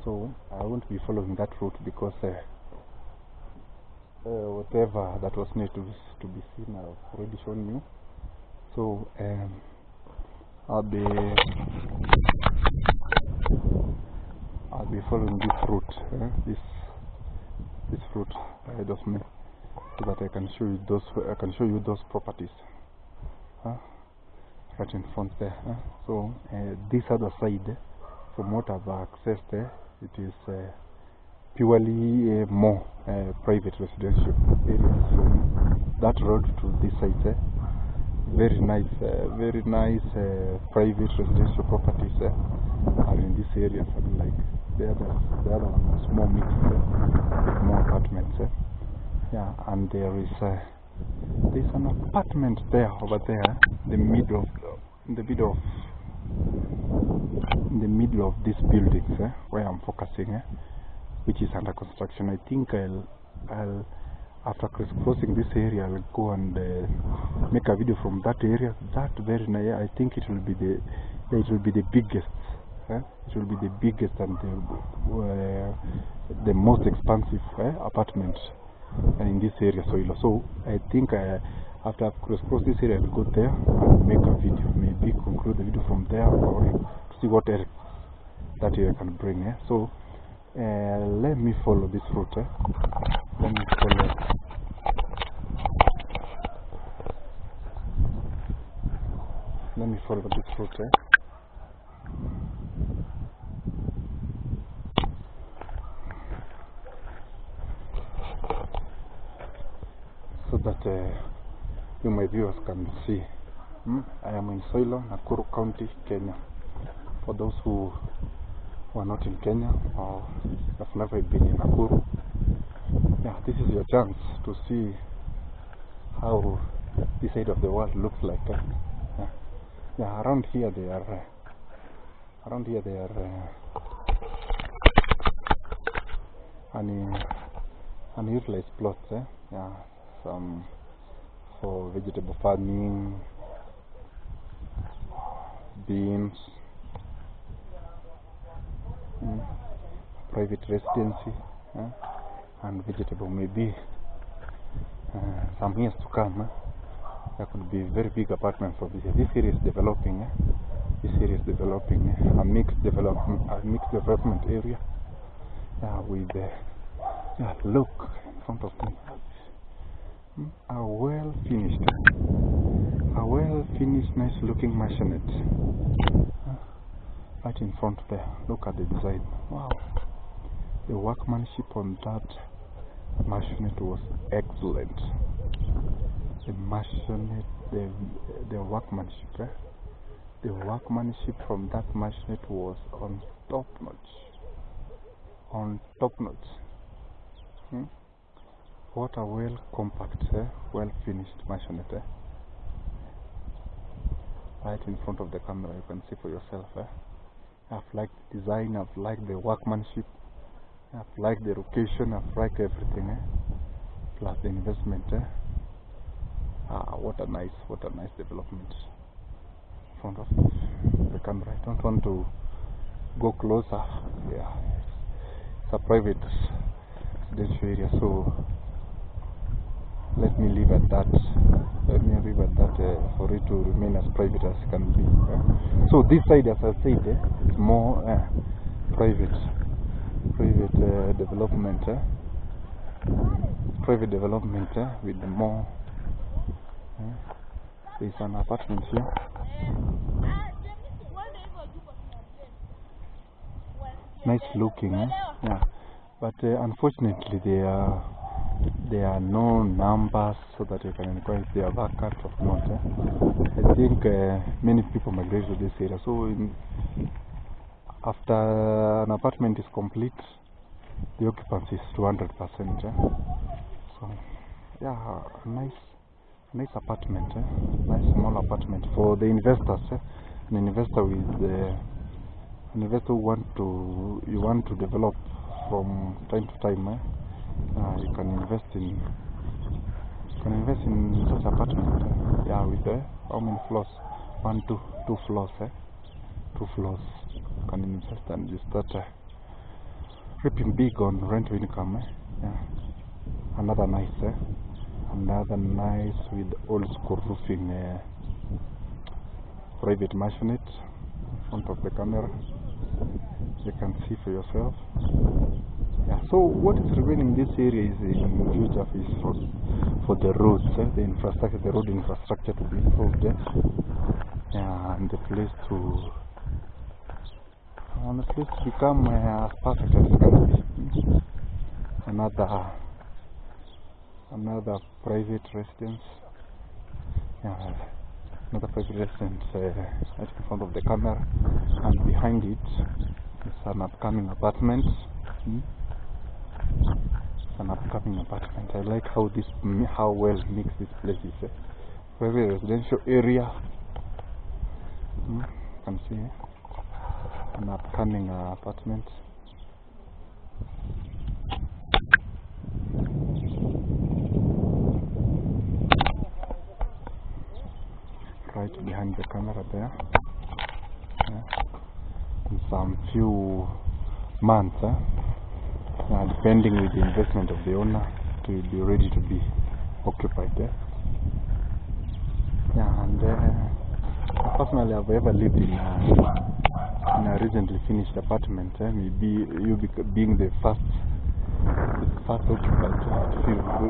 So I won't be following that route because whatever that was needed to be seen, I've already shown you. So I'll be following this route, this route ahead of me, so that I can show you those properties right in front there. So this other side, from what I've accessed, it is purely more private residential areas. From that road to this side, very nice private residential properties. are in this area. Something like the other one was more mixed, with more apartments. Yeah, and there's an apartment there over there, in the middle of these buildings, where I'm focusing, which is under construction. I think I'll after crisscrossing this area, I'll go and make a video from that area. That very nice. I think it will be the biggest. It will be the biggest and the most expensive apartment in this area, SOILO. So I think after I crisscross this area, I'll go there and make a video. Maybe conclude the video from there, or see what else that area can bring. So let me follow this route. Let me follow this route. So that you, my viewers, can see. I am in SOILO, Nakuru County, Kenya. For those who are not in Kenya or have never been in Nakuru, yeah, this is your chance to see how this side of the world looks like. Yeah, around here they are unutilized plots. Yeah, some for vegetable farming, beans, private residency, and vegetable. Maybe some years to come, there could be very big apartments over here. This area is developing. This area is developing a mixed development area. With look in front of me. A well finished, nice looking maisonette. Right in front there. Look at the design. Wow. The workmanship on that maisonette was excellent. The maisonette, the workmanship, the workmanship from that maisonette was on top notch. What a well compact, well finished maisonette. Right in front of the camera, you can see for yourself. I've liked the design, I've liked the workmanship, I've liked the location, I've liked everything. Plus the investment. What a nice development in front of the camera. I don't want to go closer. Yeah, it's a private residential area, so let me leave at that. For it to remain as private as it can be. So this side, as I said, is more private development. Private development with more. There's an apartment here. Nice looking, yeah. But unfortunately, there are no numbers so that you can inquire if they are vacant or not. I think many people migrate to this area. So after an apartment is complete, the occupancy is 200%. So yeah, a nice apartment, nice small apartment for the investors. An investor who want to develop from time to time. You can invest in such apartment. Yeah, with how many floors? 1, 2 floors. 2 floors. You can invest and you start ripping big on rental income. Yeah, another nice with old school roofing. Private maisonette in front of the camera. You can see for yourself. Yeah, so what is remaining in this area is in future is for the roads, the infrastructure, the road infrastructure to be improved, and the place to become as perfect as it can be. Another private residence. Another private residence right in front of the camera. and behind it is an upcoming apartment. It's an upcoming apartment. I like how well mixed this place is. Very residential area. You can see an upcoming apartment. Right behind the camera there. In some few months, depending with the investment of the owner, it will be ready to be occupied there. And personally, I've ever lived in a recently finished apartment. Maybe you being the first occupied.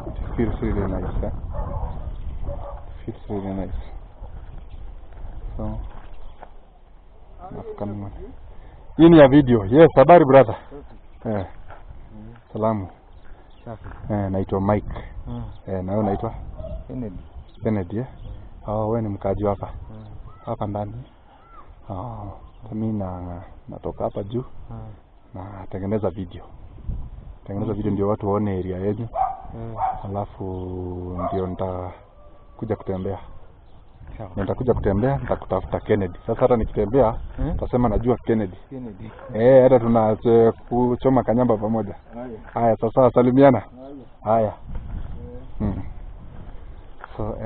It feels really nice. It feels really nice. So, upcoming one. Hii ni ya video. Yes, habari brother. Salamu. Naitwa Mike. Na wewe unaitwa? Kennedy. Wewe ni mkaaji hapa? Hapa ndani. Mimi natoka hapa juu. Na tengeneza video. Ndio watu waone area yenu. Alafu ndio nitakuja kutembea. Nitakuja kutembea, nitakutafuta Kennedy. Sasa hata nikitembea, utasema najua Kennedy. Hata tunachoma kanyamba pamoja. Haya, sasa salimiana. Haya. So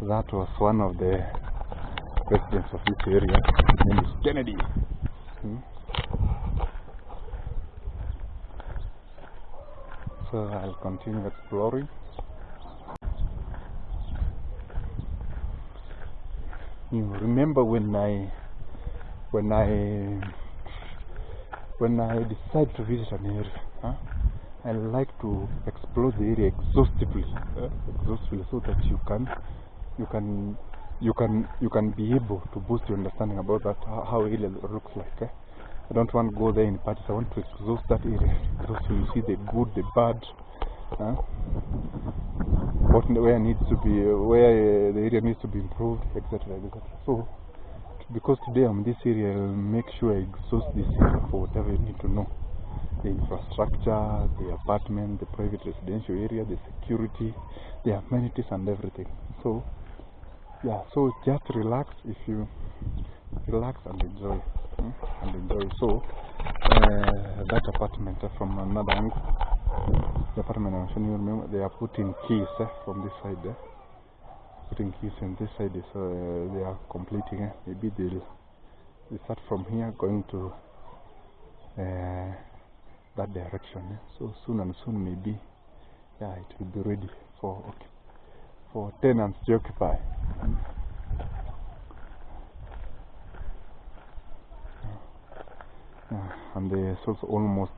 that was one of the residents of this area. His name is Kennedy. So I'll continue exploring. You remember when I decide to visit an area, I like to explore the area exhaustively, so that you can be able to boost your understanding about that, how area looks like. I don't want to go there in parties. I want to exhaust that area exhaustively. You see the good, the bad, where the area needs to be improved, etc. So, because today I'm in this area, I'll make sure I exhaust this area for whatever you need to know: the infrastructure, the apartment, the private residential area, the security, the amenities, and everything. So, so just relax. If you relax and enjoy, So, that apartment from another angle. The apartment I'm showing you, remember, they are putting keys from this side. Putting keys on this side, so they are completing. Maybe they start from here going to that direction. So soon maybe, it will be ready for tenants to occupy. And there's also almost.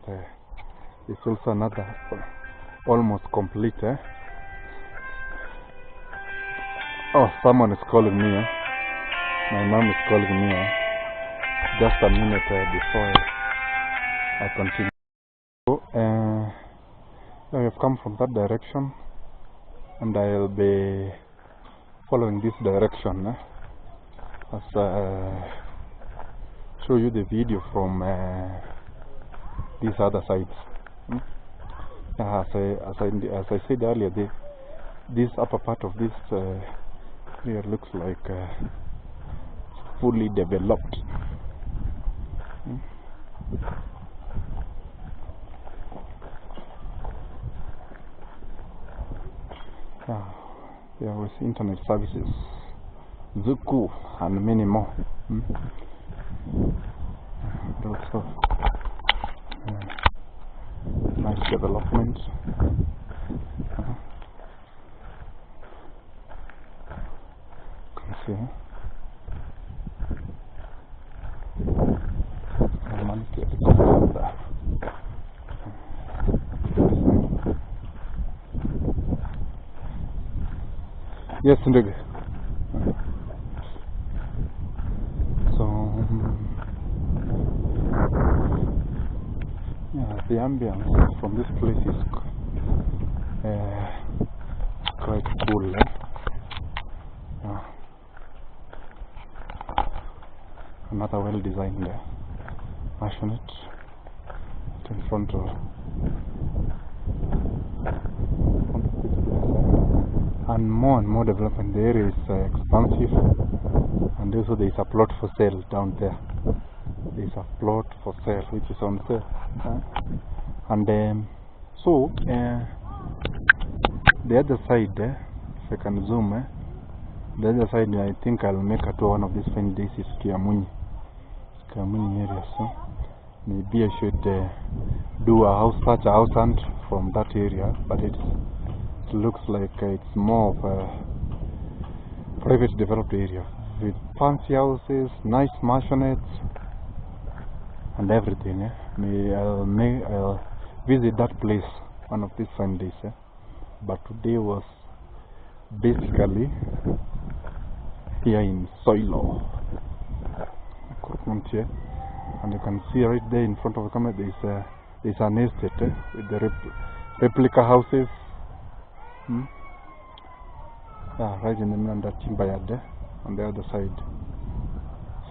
It's also another almost complete. Oh, someone is calling me. My mom is calling me. Just a minute before I continue. So, I have come from that direction, and I'll be following this direction as show you the video from these other sides. As I said earlier, this upper part of this area looks like fully developed. There was internet services, Zuku, and many more. Also, nice development. Can see. Yes, indeed. So, the ambience from this place is quite cool. another well-designed maisonette in front of this place, and more development. The area is expansive, and also there is a plot for sale down there. There is a plot for sale which is on sale, and so the other side, if I can zoom, the other side, I think I'll make a tour one of these fine days, is Kiamunyi area. So maybe I should do a house search, a house hunt from that area, but it looks like it's more of a private developed area with fancy houses, nice mansionettes and everything. I'll visit that place one of these fine days, but today was basically here in SOILO here, and you can see right there in front of the camera there's an estate with the replica houses. Right in the middle of that timber yard on the other side.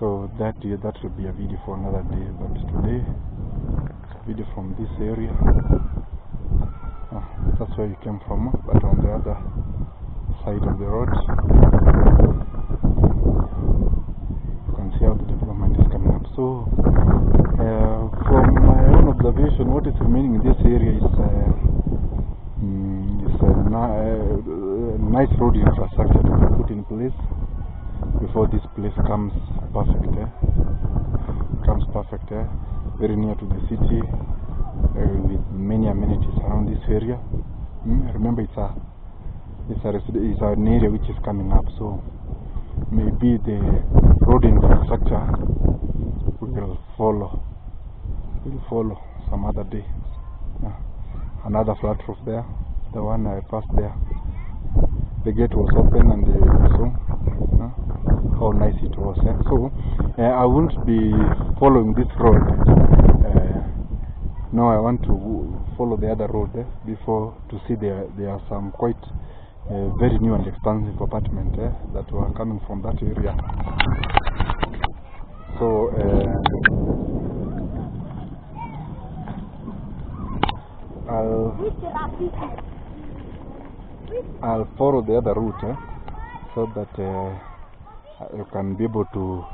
So that will be a video for another day, but today it's a video from this area. That's where you came from, but on the other side of the road you can see how the development is coming up. So from my own observation, what is remaining in this area is nice road infrastructure to be put in place before this place comes perfect. Very near to the city, with many amenities around this area. Remember, it's an area which is coming up, so maybe the road infrastructure will follow some other day. Another flat roof there, the one I passed there. The gate was open, and you saw how nice it was. So I won't be following this road. No, I want to follow the other road before to see there are some quite very new and expensive apartments that were coming from that area. So I'll follow the other route so that you can be able to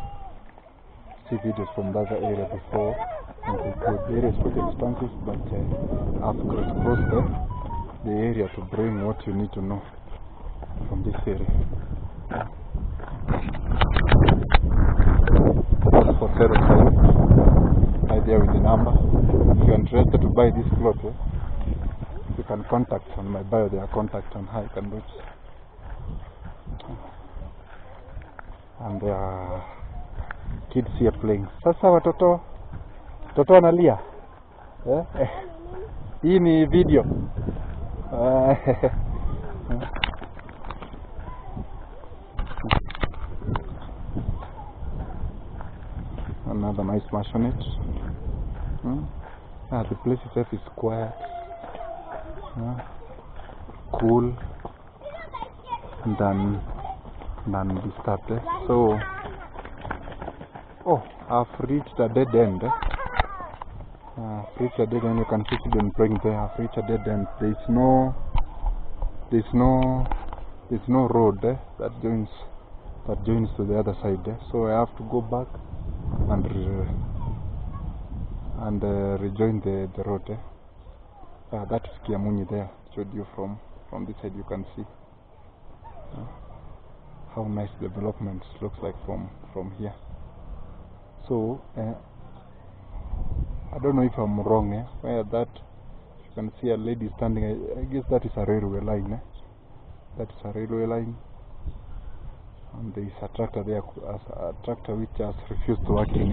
see videos from that area before. The area is quite expensive, but I've crossed the area to bring what you need to know from this area. That's for sale, right there with the number. If you're interested to buy this plot, you can contact on my bio. There are contact on how you can reach. And there are kids here playing. Sasa watoto analia. Hii ni video. Another nice mansionette. The place itself is quiet, cool, than disturbed. So, I've reached a dead end. You can see children playing there. I've reached a dead end. There's no road that joins to the other side. So I have to go back and rejoin the road. That is Kiamunyi there. Showed you from this side. You can see how nice development looks like from here. So I don't know if I'm wrong. Where that you can see a lady standing. I guess that is a railway line. That is a railway line, and there is a tractor there, a tractor which has refused to working.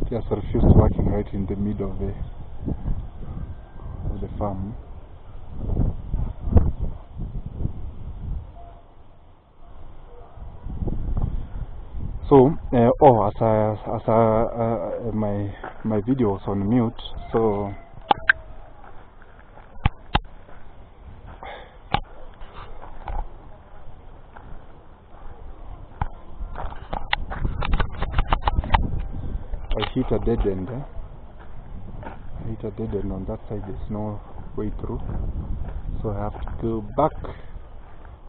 It has refused working right in the middle of the farm. So my video was on mute, so I hit a dead end. I hit a dead end on that side. There's no way through, so I have to go back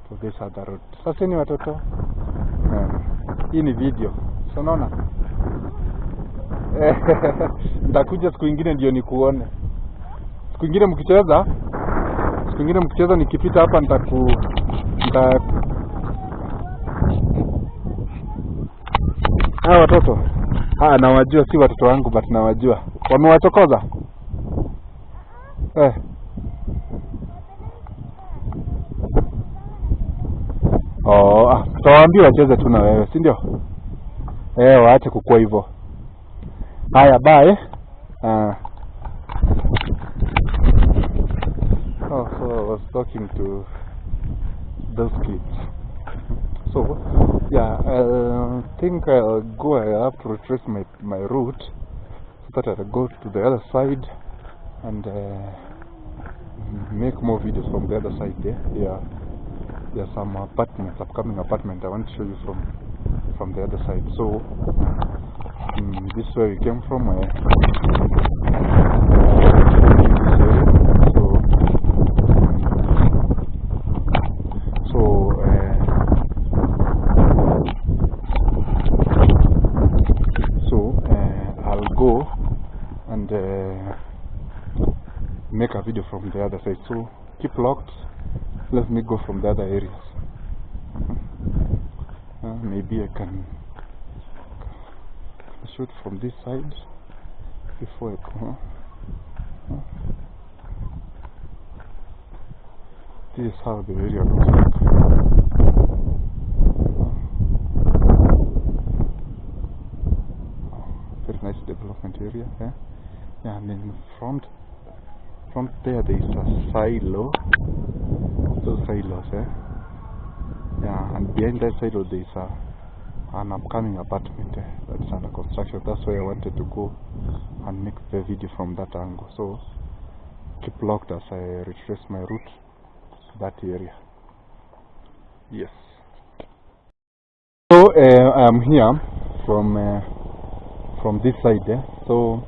to this other road. Sasa ni watoto, hii ni video, so unaona. Nitakuja siku ingine ndio nikuone. Siku ingine mkicheza nikipita hapa watoto. Nawajua, si watoto wangu but nawajua. Wamewachokoza? Tutawaambia wacheze tu na wewe, si ndio? Waache kukua hivyo. Haya, bye. So I was talking to those kids. So yeah, I think I'll go. I have to retrace my route so that I'll go to the other side and make more videos from the other side there. There are some apartments, upcoming apartments I want to show you from the other side. So this is where we came from. I'll go and make a video from the other side. So keep locked. Let me go from the other areas. Maybe I can shoot from this side before I go. This is how the area looks like. Very nice development area. Yeah, and in front there is a silo. Those silos, yeah, and behind that silo there is an upcoming apartment that's under construction. That's why I wanted to go and make the video from that angle. So keep locked as I retrace my route to that area. Yes. So I'm here from this side. So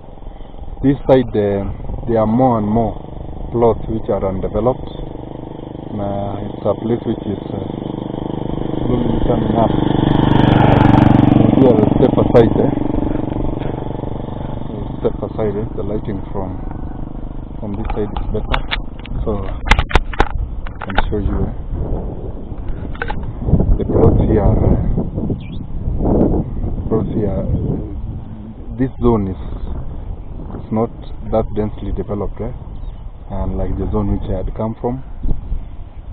this side there are more and more plots which are undeveloped. It's a place which is slowly coming up. Maybe I'll step aside there. Step aside. The lighting from this side is better, so I can show you the plots here. This zone is not that densely developed, unlike the zone which I had come from.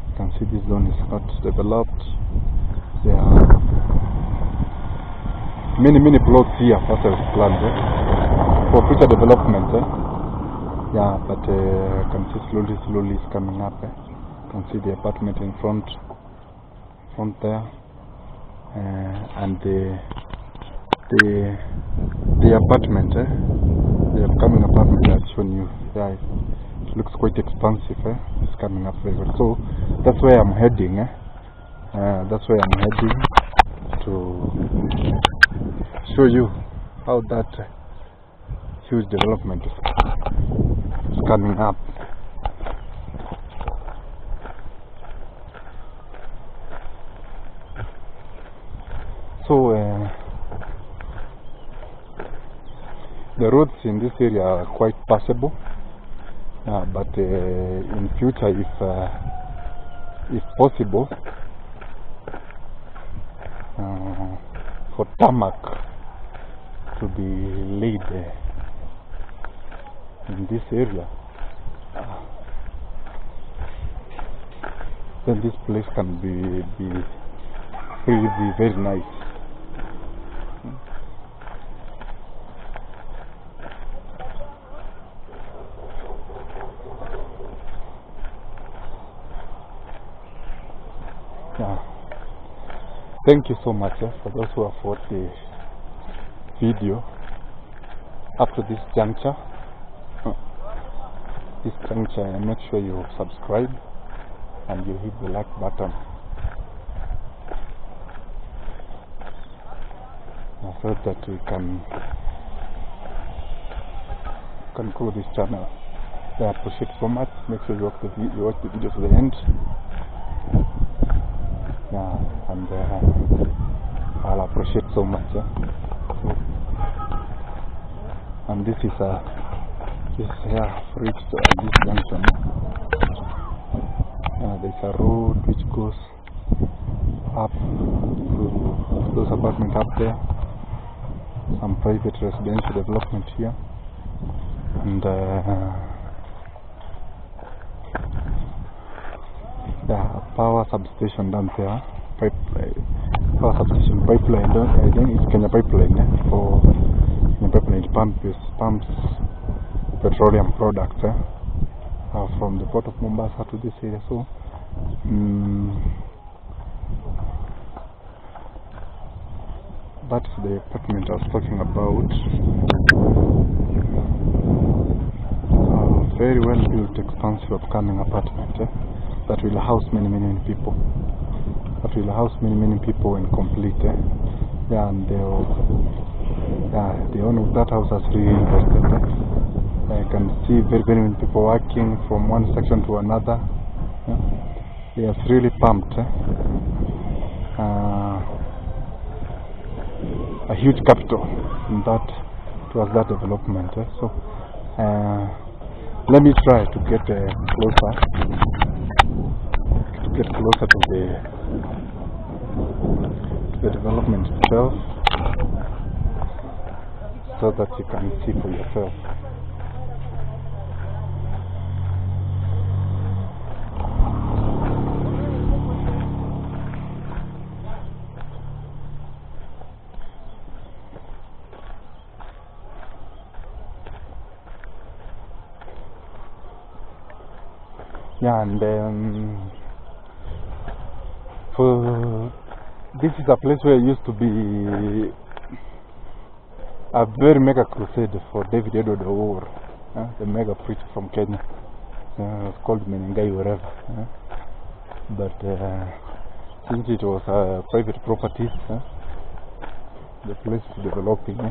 You can see this zone is not developed. There are many plots here, parcels planned for future development. Yeah, but I can see slowly it's coming up. You can see the apartment in front there, and the apartment, the upcoming apartment I've shown you. Yeah, it looks quite expansive. It's coming up very well. So that's where I'm heading. That's where I'm heading to show you how that huge development is coming up. So the roads in this area are quite passable, but in future, if possible, for tarmac to be laid in this area, then this place can be very nice. thank you so much for those who have watched the video up to this juncture. Make sure you subscribe and you hit the like button so that we can grow this channel. I appreciate so much. Make sure you watch the video to the end. Yeah, and I'll appreciate so much. And this is reached this junction. There's a road which goes up to those apartments up there. Some private residential development here, and power substation down there. Power substation pipeline. I think it's Kenya pipeline. For Kenya pipeline pumps petroleum products from the port of Mombasa to this area. So that's the apartment I was talking about. Very well built, expansive, upcoming apartment that will house many people. That will house many people when complete. And the owner of that house has really invested. I can see very many people working from one section to another. He has really pumped a huge capital in towards that development. So let me try to get closer to the development itself, so that you can see for yourself. Yeah, and this is a place where used to be a very mega crusade for David Edward Owoor, the mega preacher from Kenya. It's called Menengai wherever. But since it was private property, the place is developing. I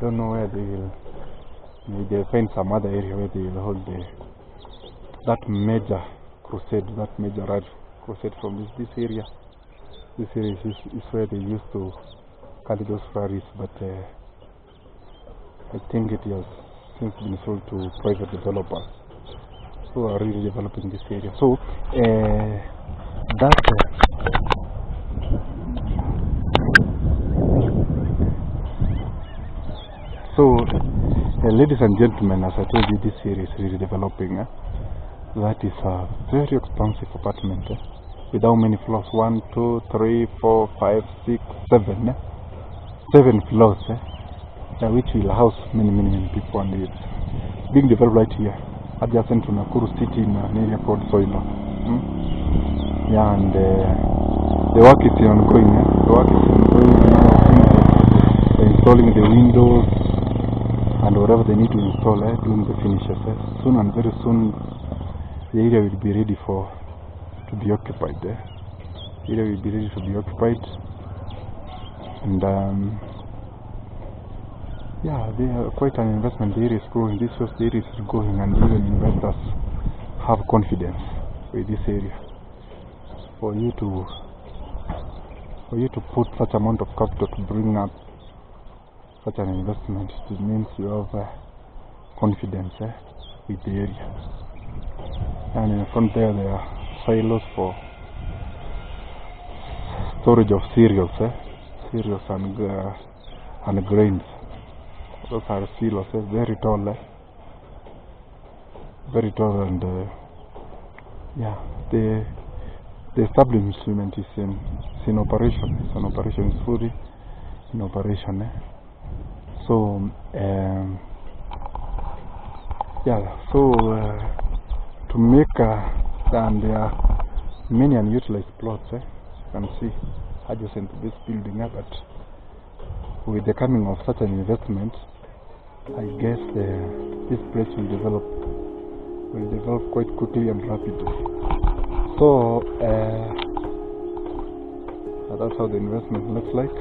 don't know where they will. Maybe they'll find some other area where they will hold that major crusade, that major ride crusade from this area. This area is where they used to carry those ferries, but I think it has since been sold to private developers who are really developing this area. So ladies and gentlemen, as I told you, this area is really developing. That is a very expensive apartment with how many floors? 1, 2, 3, 4, 5, 6, 7. 7 floors, which will house many people, and it's being developed right here, adjacent to Nakuru City in an area called SOILO. Yeah, and the work is ongoing. They're installing the windows and whatever they need to install, doing the finishes. Soon and very soon, the area will be ready to be occupied. The area will be ready to be occupied, and they are quite an investment. The area is growing. This shows the area is growing, and even investors have confidence with this area. For you to put such amount of capital to bring up such an investment, it means you have confidence with the area. And in front there are silos for storage of cereals and grains. Those are silos, very tall, and the establishment is in operation. It's an operation. It's fully in operation. So to make and they are many unutilized plots. You can see adjacent to this building. But with the coming of such an investment, I guess this place will develop quite quickly and rapidly. So that's how the investment looks like.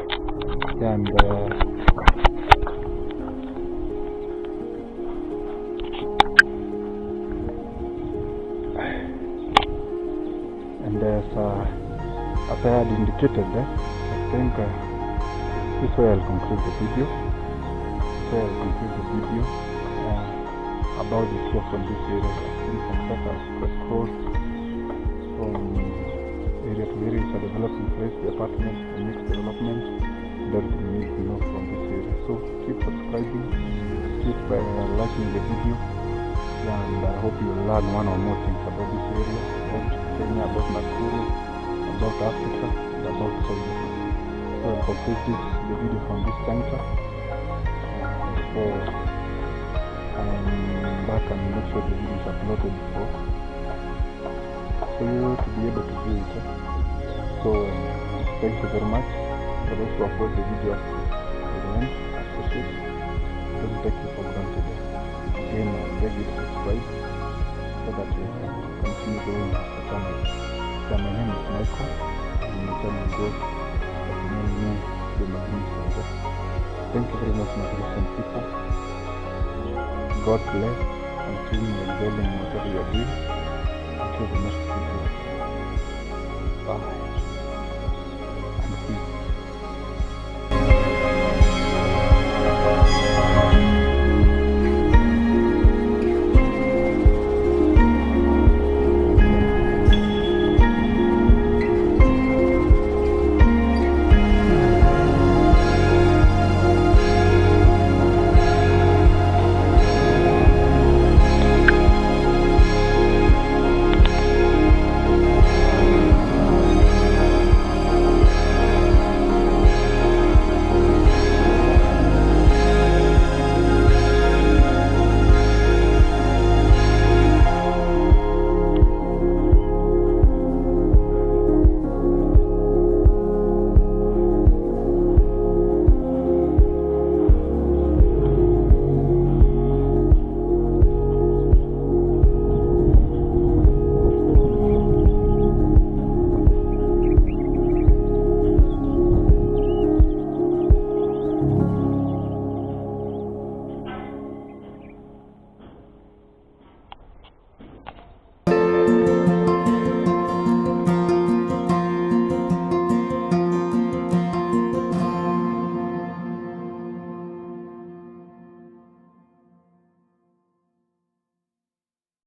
And as I had indicated, I think this way I'll conclude the video. About the tour from this area. Things like that are crisscrossed from area to area. It's a developing place, the apartments, the mixed development, and everything you need to know from this area. So keep subscribing, keep liking the video, and I hope you learn one or more things about this area, about Kenya, about Nakuru, about Africa, and about SOILO. So I'll conclude the video from this juncture. Back and make sure the video is uploaded for you to be able to view it. So thank you very much for those who have watched the video to the end. I appreciate it. Don't take it for granted. Again, I beg you to subscribe so that we can continue growing the channel. So my name is Michael, and the channel goes by the name The Buildings.The. Thank you very much, my Christian people. God bless. Continue excelling in whatever you are doing. Until the next video. Bye.